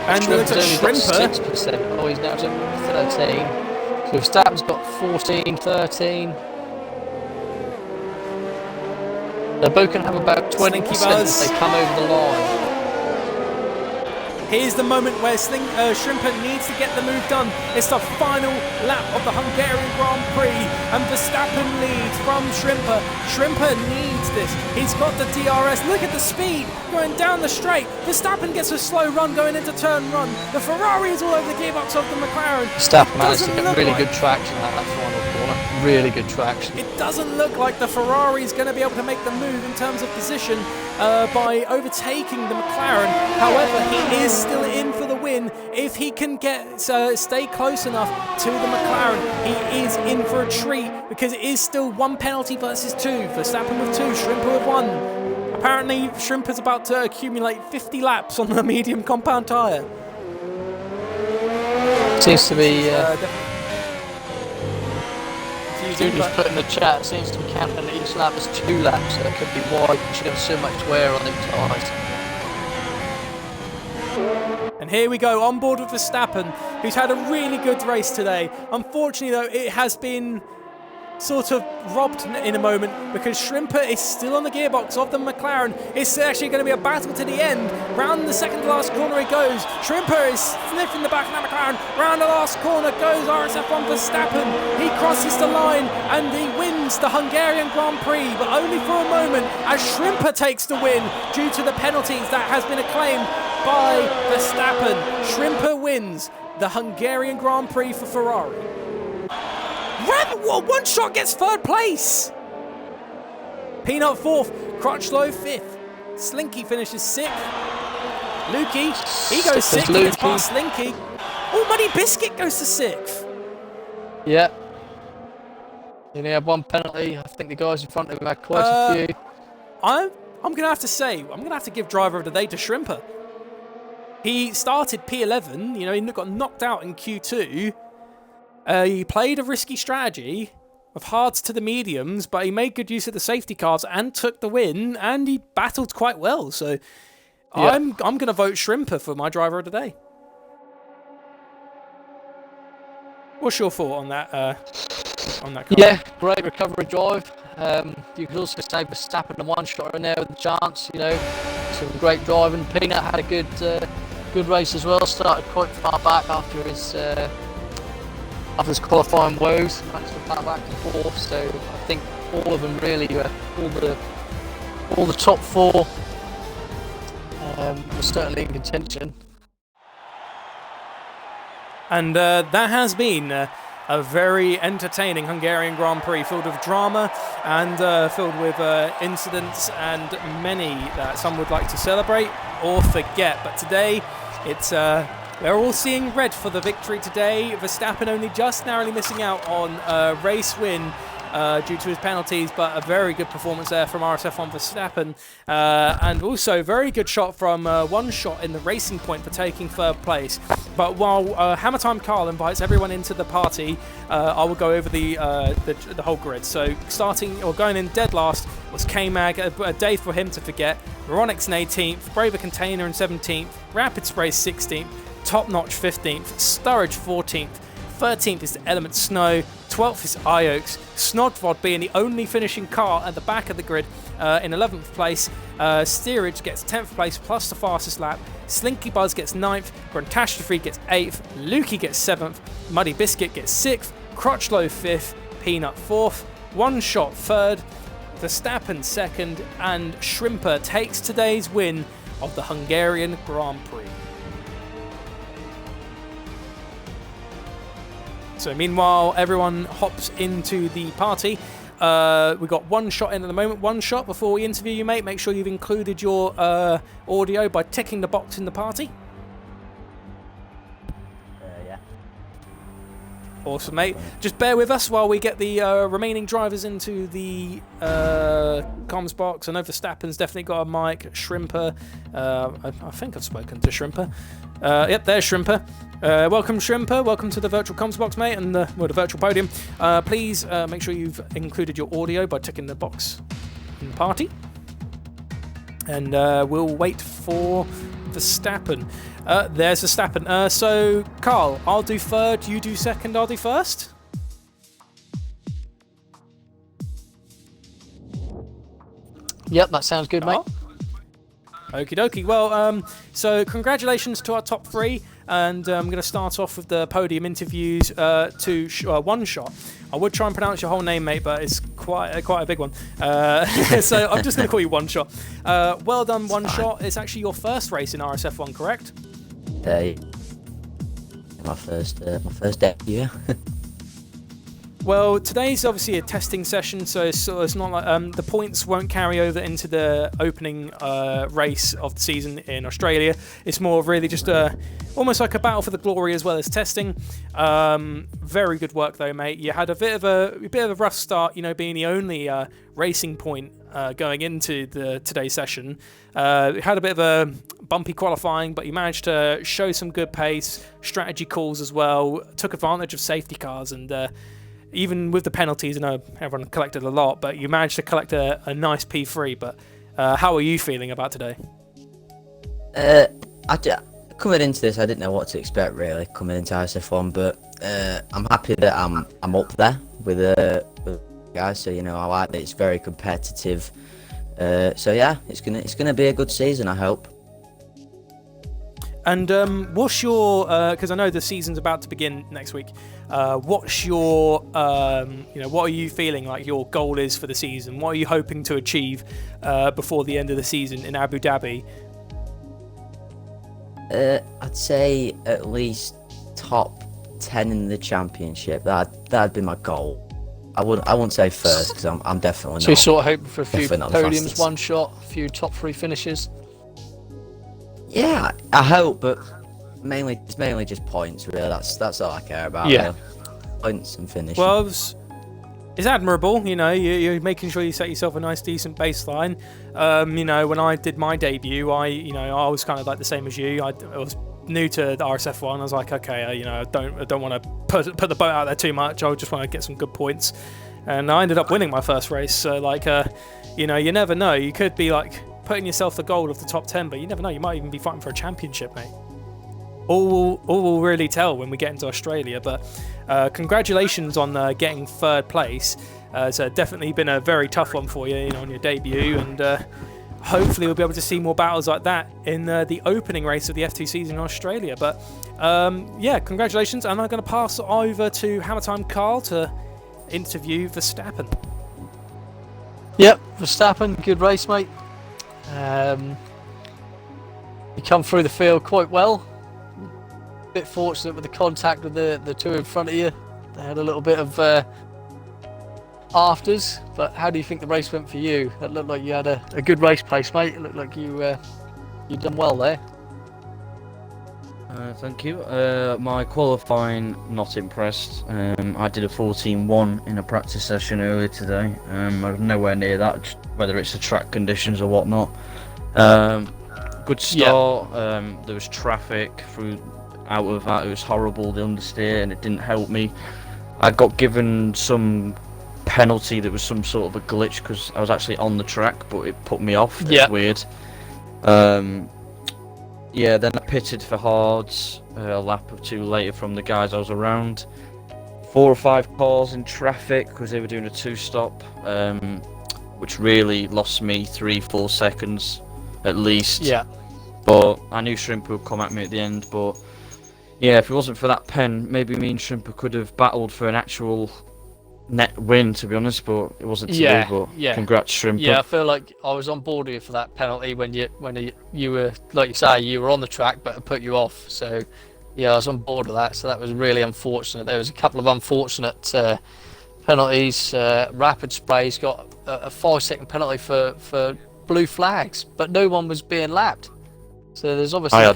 And it looks like Schrimper. 6%. Oh, he's now at 13. So Verstappen's got 14, 13. They're both going to have about 20% as they come over the line. Here's the moment where Schrimper needs to get the move done. It's the final lap of the Hungarian Grand Prix, and Verstappen leads from Schrimper. Schrimper needs this. He's got the DRS. Look at the speed going down the straight. Verstappen gets a slow run going into turn 1. The Ferrari is all over the gearbox of the McLaren. Verstappen managed to get really good traction at that final corner. really good traction. It doesn't look like the Ferrari is going to be able to make the move in terms of position by overtaking the McLaren. However, he is still in for the win. If he can stay close enough to the McLaren, he is in for a treat, because it is still 1 penalty versus 2. Verstappen with 2, Schrimper with 1. Apparently, Schrimper's about to accumulate 50 laps on the medium compound tyre. Seems to be... Students put in the chat, seems to be counting each lap as 2 laps, so it could be why you should have so much wear on them tyres. And here we go, on board with Verstappen, who's had a really good race today. Unfortunately, though, it has been sort of robbed in a moment, because Schrimper is still on the gearbox of the McLaren. It's actually going to be a battle to the end. Round the second to last corner it goes. Schrimper is sniffing the back of the McLaren. Round the last corner goes RSF1 Verstappen. He crosses the line and he wins the Hungarian Grand Prix, but only for a moment, as Schrimper takes the win due to the penalties that has been acclaimed by Verstappen. Schrimper wins the Hungarian Grand Prix for Ferrari. One shot gets 3rd place. Peanut 4th, Crutchlow 5th. Slinky finishes 6th. Lukey, he goes 6th, gets past Slinky. Oh, Muddy Biscuit goes to 6th. Yeah. You only have 1 penalty. I think the guys in front of him had quite a few. I'm going to have to say, I'm going to have to give driver of the day to Schrimper. He started P11, he got knocked out in Q2. He played a risky strategy of hards to the mediums, but he made good use of the safety cars and took the win, and he battled quite well. So yeah. I'm going to vote Schrimper for my driver of the day. What's your thought on that? On that car? Yeah, great recovery drive. You could also say Verstappen and 1 shot in there with a chance. Some great driving. Peanut had a good race as well. Started quite far back after his qualifying woes, managed to bat back to 4th, so I think all of them really were, all the top 4 were certainly in contention. And that has been a very entertaining Hungarian Grand Prix, filled with drama and filled with incidents and many that some would like to celebrate or forget. But today, it's we're all seeing red for the victory today. Verstappen only just narrowly missing out on a race win due to his penalties, but a very good performance there from RSF1 Verstappen. And also very good shot from 1 shot in the racing point for taking 3rd place. But while Hammer Time Carl invites everyone into the party, I will go over the whole grid. So going in dead last was K-Mag, a day for him to forget. Veronix in 18th, Braver Container in 17th, Rapid Spray 16th, Top Notch 15th, Sturridge 14th, 13th is the Element Snow, 12th is Ioaks, Snodvod being the only finishing car at the back of the grid in 11th place, Steerage gets 10th place plus the fastest lap, Slinky Buzz gets 9th, Grantastrophe gets 8th, Lukey gets 7th, Muddy Biscuit gets 6th, Crutchlow 5th, Peanut 4th, 1 shot 3rd, Verstappen 2nd, and Schrimper takes today's win of the Hungarian Grand Prix. So meanwhile, everyone hops into the party. We've got 1 shot in at the moment. 1 shot before we interview you, mate. Make sure you've included your audio by ticking the box in the party. Yeah. Awesome, mate. Just bear with us while we get the remaining drivers into the comms box. I know Verstappen's definitely got a mic. Schrimper. I think I've spoken to Schrimper. Yep, there's Schrimper. Welcome, Schrimper. Welcome to the virtual comms box, mate, and the virtual podium. Please make sure you've included your audio by ticking the box in the party. And we'll wait for Verstappen. There's Verstappen. So, Carl, I'll do 3rd, you do 2nd, I'll do 1st. Yep, that sounds good, mate. Okie dokie. Well, so congratulations to our top 3, and I'm going to start off with the podium interviews to 1 shot. I would try and pronounce your whole name, mate, but it's quite a big one. So I'm just going to call you 1 shot. Well done, 1 shot. It's actually your first race in RSF1, correct? My first debut. Well, today's obviously a testing session, so it's not like the points won't carry over into the opening race of the season in Australia. It's more really just almost like a battle for the glory as well as testing. Very good work though, mate. You had a bit of a rough start, being the only racing point going into today's session. Had a bit of a bumpy qualifying, but you managed to show some good pace, strategy calls as well, took advantage of safety cars, and even with the penalties, I know everyone collected a lot, but you managed to collect a nice P3. But how are you feeling about today? Coming into this, I didn't know what to expect really coming into RSF1, but I'm happy that I'm up there with the guys. So I like that it's very competitive. So yeah, it's gonna be a good season, I hope. And what's your? Because I know the season's about to begin next week. What's your? What are you feeling like your goal is for the season? What are you hoping to achieve before the end of the season in Abu Dhabi? I'd say at least top 10 in the championship. That'd be my goal. I wouldn't say first because I'm definitely not. So you're sort of hoping for a few podiums, fastest. one shot, a few top 3 finishes. Yeah, I hope, but it's mainly just points. Really, that's all I care about. Yeah, really. Points and finish. Well, it's admirable. You're making sure you set yourself a nice, decent baseline. When I did my debut, I was kind of like the same as you. I was new to the RSF1. I was like, okay, I don't want to put the boat out there too much. I just want to get some good points, and I ended up winning my first race. So you never know. You could be like putting yourself the goal of the top 10, but you never know. You might even be fighting for a championship, mate. All will really tell when we get into Australia. But congratulations on getting third place. It's definitely been a very tough one for you, on your debut, and hopefully we'll be able to see more battles like that in the opening race of the F2 season in Australia. But congratulations, and I'm going to pass it over to Hammer Time Carl to interview Verstappen. Yep, Verstappen, good race, mate. You come through the field quite well. Bit fortunate with the contact with the two in front of you. They had a little bit of afters, but how do you think the race went for you? It looked like you had a good race pace, mate. It looked like you'd done well there. Thank you. My qualifying, not impressed. I did a 14.1 in a practice session earlier today. I was nowhere near that, whether it's the track conditions or whatnot. Good start. Yeah. There was traffic out of that. It was horrible, the understeer, and it didn't help me. I got given some penalty that was some sort of a glitch because I was actually on the track, but it put me off. It was weird. Then I pitted for hards, a lap or two later from the guys I was around. 4 or 5 cars in traffic because they were doing a 2-stop, which really lost me 3-4 seconds at least. Yeah. But I knew Shrimper would come at me at the end, but yeah, if it wasn't for that pen, maybe me and Shrimper could have battled for an actual net win, to be honest, but it wasn't to be. But congrats, Shrimper. Yeah, I feel like I was on board with you for that penalty when you were, like you say, you were on the track, but it put you off. So yeah, I was on board with that. So that was really unfortunate. There was a couple of unfortunate penalties. Rapid Spray's got a 5-second penalty for blue flags, but no one was being lapped. So there's obviously some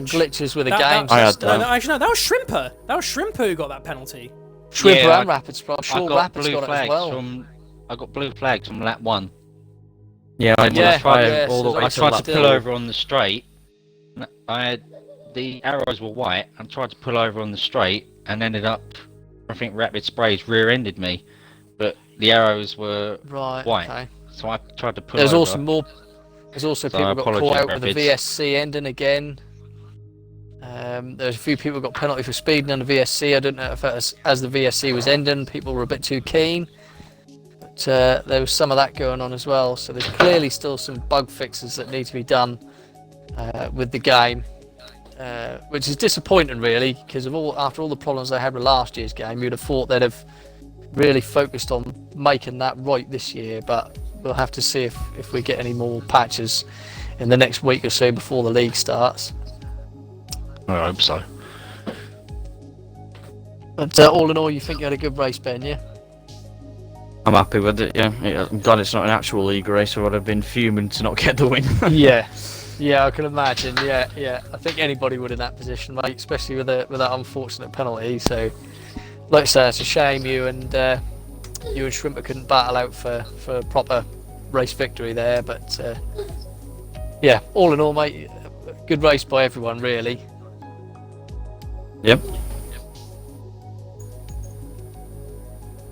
glitches with the game. Actually, that was Shrimper. That was Shrimper who got that penalty. Shrimper and Rapid Spray. I'm sure Rapid's got it as well. I got blue flags from lap 1. Yeah, I tried to pull over on the straight. The arrows were white. I tried to pull over on the straight and ended up, I think Rapid Sprays rear-ended me, but the arrows were white. Okay. So I tried to pull over. There's also people got caught out with the VSC ending again. There's a few people got penalty for speeding on the VSC. I don't know if it was, as the VSC was ending, people were a bit too keen. But there was some of that going on as well. So there's clearly still some bug fixes that need to be done with the game, which is disappointing really, because after all the problems they had with last year's game, you'd have thought they'd have really focused on making that right this year. But we'll have to see if we get any more patches in the next week or so before the league starts. I hope so. But all in all, you think you had a good race, Ben, yeah? I'm happy with it, yeah. I'm glad it's not an actual league race, or I'd have been fuming to not get the win. Yeah, I can imagine. Yeah. I think anybody would in that position, mate, especially with that unfortunate penalty. So, like I say, it's a shame you and Shrimper couldn't battle out for a proper race victory there. But yeah, all in all, mate, good race by everyone, really. Yep.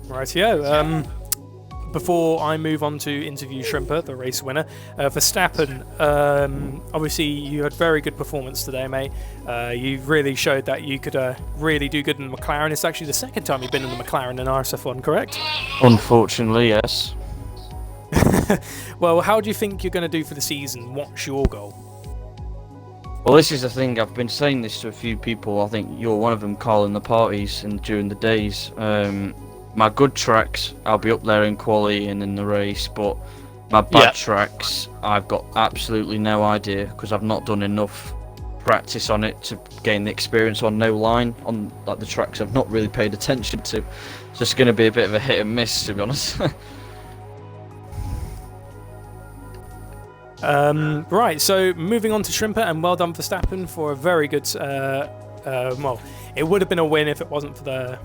Rightio. Before I move on to interview Shrimper, the race winner, Verstappen, obviously you had very good performance today, mate. You really showed that you could really do good in the McLaren. It's actually the second time you've been in the McLaren in RSF1, correct? Unfortunately, yes. Well, how do you think you're going to do for the season? What's your goal? Well, this is the thing. I've been saying this to a few people. I think you're one of them, Carl, in the parties and during the days. My good tracks, I'll be up there in quali and in the race, but my bad tracks, I've got absolutely no idea because I've not done enough practice on it to gain the experience on no line on like the tracks I've not really paid attention to. So it's going to be a bit of a hit and miss, to be honest. Right, so moving on to Shrimper, and well done Verstappen for a very good. Well, it would have been a win if it wasn't for the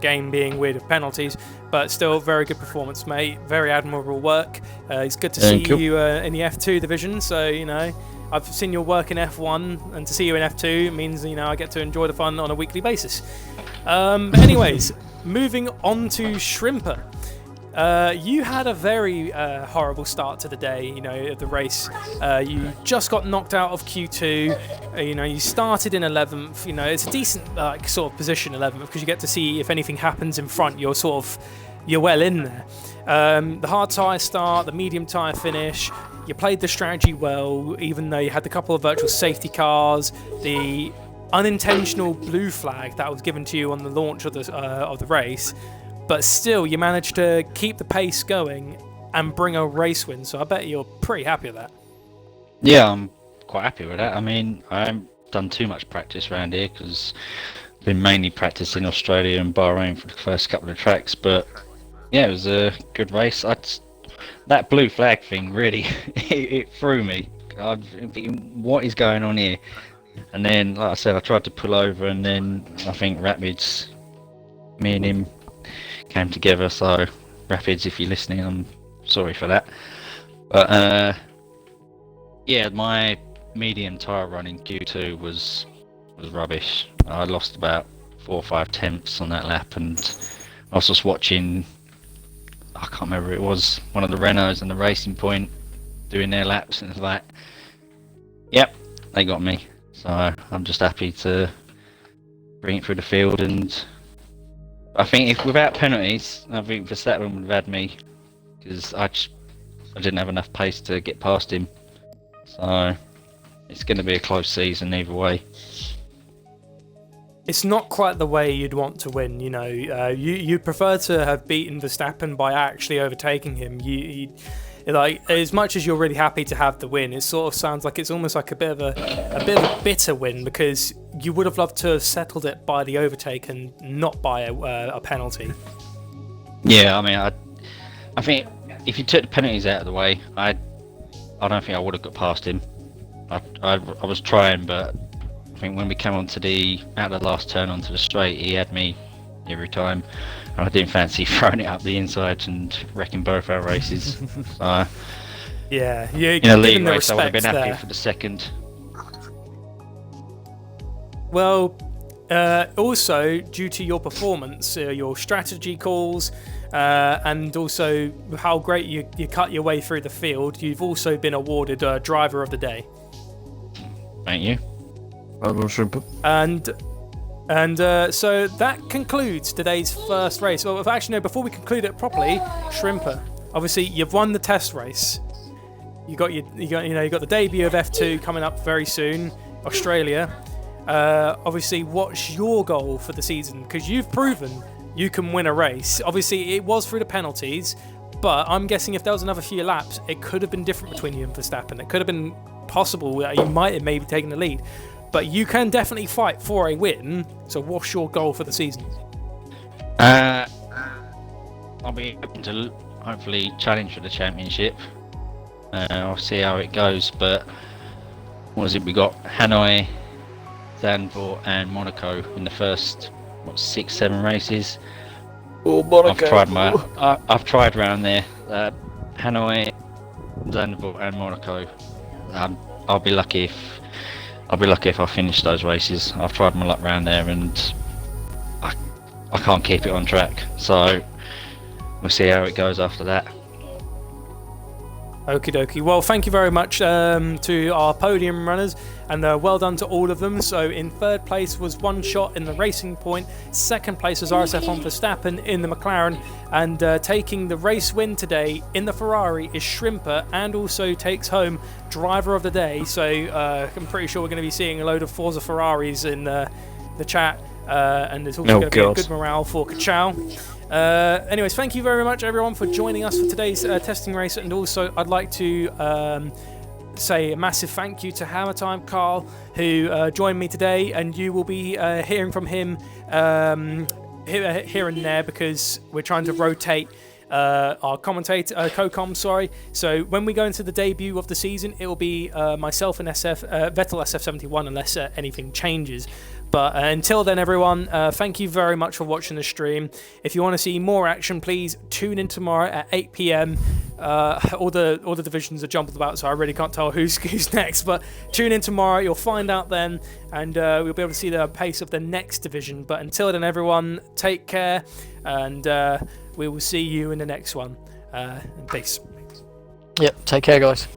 game being weird with penalties, but still very good performance, mate. Very admirable work. It's good to see you in the F2 division. So I've seen your work in F1, and to see you in F2 means I get to enjoy the fun on a weekly basis. Anyways, moving on to Shrimper. You had a very horrible start to the day, of the race. You just got knocked out of Q2. You started in 11th. It's a decent sort of position, 11th, because you get to see if anything happens in front, you're well in there. The hard tyre start, the medium tyre finish. You played the strategy well, even though you had a couple of virtual safety cars. The unintentional blue flag that was given to you on the launch of the race. But still, you managed to keep the pace going and bring a race win, so I bet you're pretty happy with that. Yeah, I'm quite happy with that. I mean, I haven't done too much practice around here because I've been mainly practicing Australia and Bahrain for the first couple of tracks, but yeah, it was a good race. That blue flag thing really, it threw me. I'm thinking, what is going on here? And then, like I said, I tried to pull over, and then I think Rapids, me and him, came together. So Rapids, if you're listening, I'm sorry for that. But yeah, my medium tyre run in Q2 was rubbish. I lost about 4 or 5 tenths on that lap, and I was just watching, I can't remember, it was one of the Renaults and the Racing Point doing their laps, and it's like, yep, they got me. So I'm just happy to bring it through the field, and I think if without penalties, I think Verstappen would have had me, because I didn't have enough pace to get past him. So it's going to be a close season either way. It's not quite the way you'd want to win, you prefer to have beaten Verstappen by actually overtaking him. You like, as much as you're really happy to have the win, it sort of sounds like it's almost like a bit of a bitter win, because you would have loved to have settled it by the overtake and not by a penalty. Yeah, I mean, I think if you took the penalties out of the way, I don't think I would have got past him. I was trying, but I think when we came onto out of the last turn onto the straight, he had me every time, and I didn't fancy throwing it up the inside and wrecking both our races. So yeah, in a league race, I would have been happy for the second. Well, also due to your performance, your strategy calls, and also how great you cut your way through the field, you've also been awarded Driver of the Day. Thank you. And so that concludes today's first race. Well, actually, no, before we conclude it properly, Shrimper, obviously you've won the test race. You got the debut of F2 coming up very soon, Australia. Obviously, what's your goal for the season? Because you've proven you can win a race. Obviously, it was through the penalties, but I'm guessing if there was another few laps, it could have been different between you and Verstappen. It could have been possible that you might have maybe taken the lead. But you can definitely fight for a win. So what's your goal for the season? I'll be open to hopefully challenge for the championship. I'll see how it goes, but what was it? We got Hanoi, Zandvoort, and Monaco in the first 6-7 races. Oh, Monaco. I've tried around there. Hanoi, Zandvoort, and Monaco. I'll be lucky if I finish those races. I've tried my luck around there, and I can't keep it on track. So we'll see how it goes after that. Okie dokie. Well, thank you very much to our podium runners, and well done to all of them. So in third place was One Shot in the Racing Point. Second place was RSF1 Verstappen in the McLaren, and taking the race win today in the Ferrari is Shrimper, and also takes home Driver of the Day. So I'm pretty sure we're going to be seeing a load of Forza Ferraris in the chat, and there's also going to be a good morale for Kachow. Anyways, thank you very much everyone for joining us for today's testing race, and also I'd like to say a massive thank you to Hammer Time Carl, who joined me today, and you will be hearing from him here and there, because we're trying to rotate our commentator, co-com, sorry. So when we go into the debut of the season, it will be myself and Vettel SF71, unless anything changes. But until then, everyone, thank you very much for watching the stream. If you want to see more action, please tune in tomorrow at 8 PM. All the divisions are jumbled about, so I really can't tell who's next. But tune in tomorrow, you'll find out then, and we'll be able to see the pace of the next division. But until then, everyone, take care, and we will see you in the next one. Peace. Yep, take care, guys.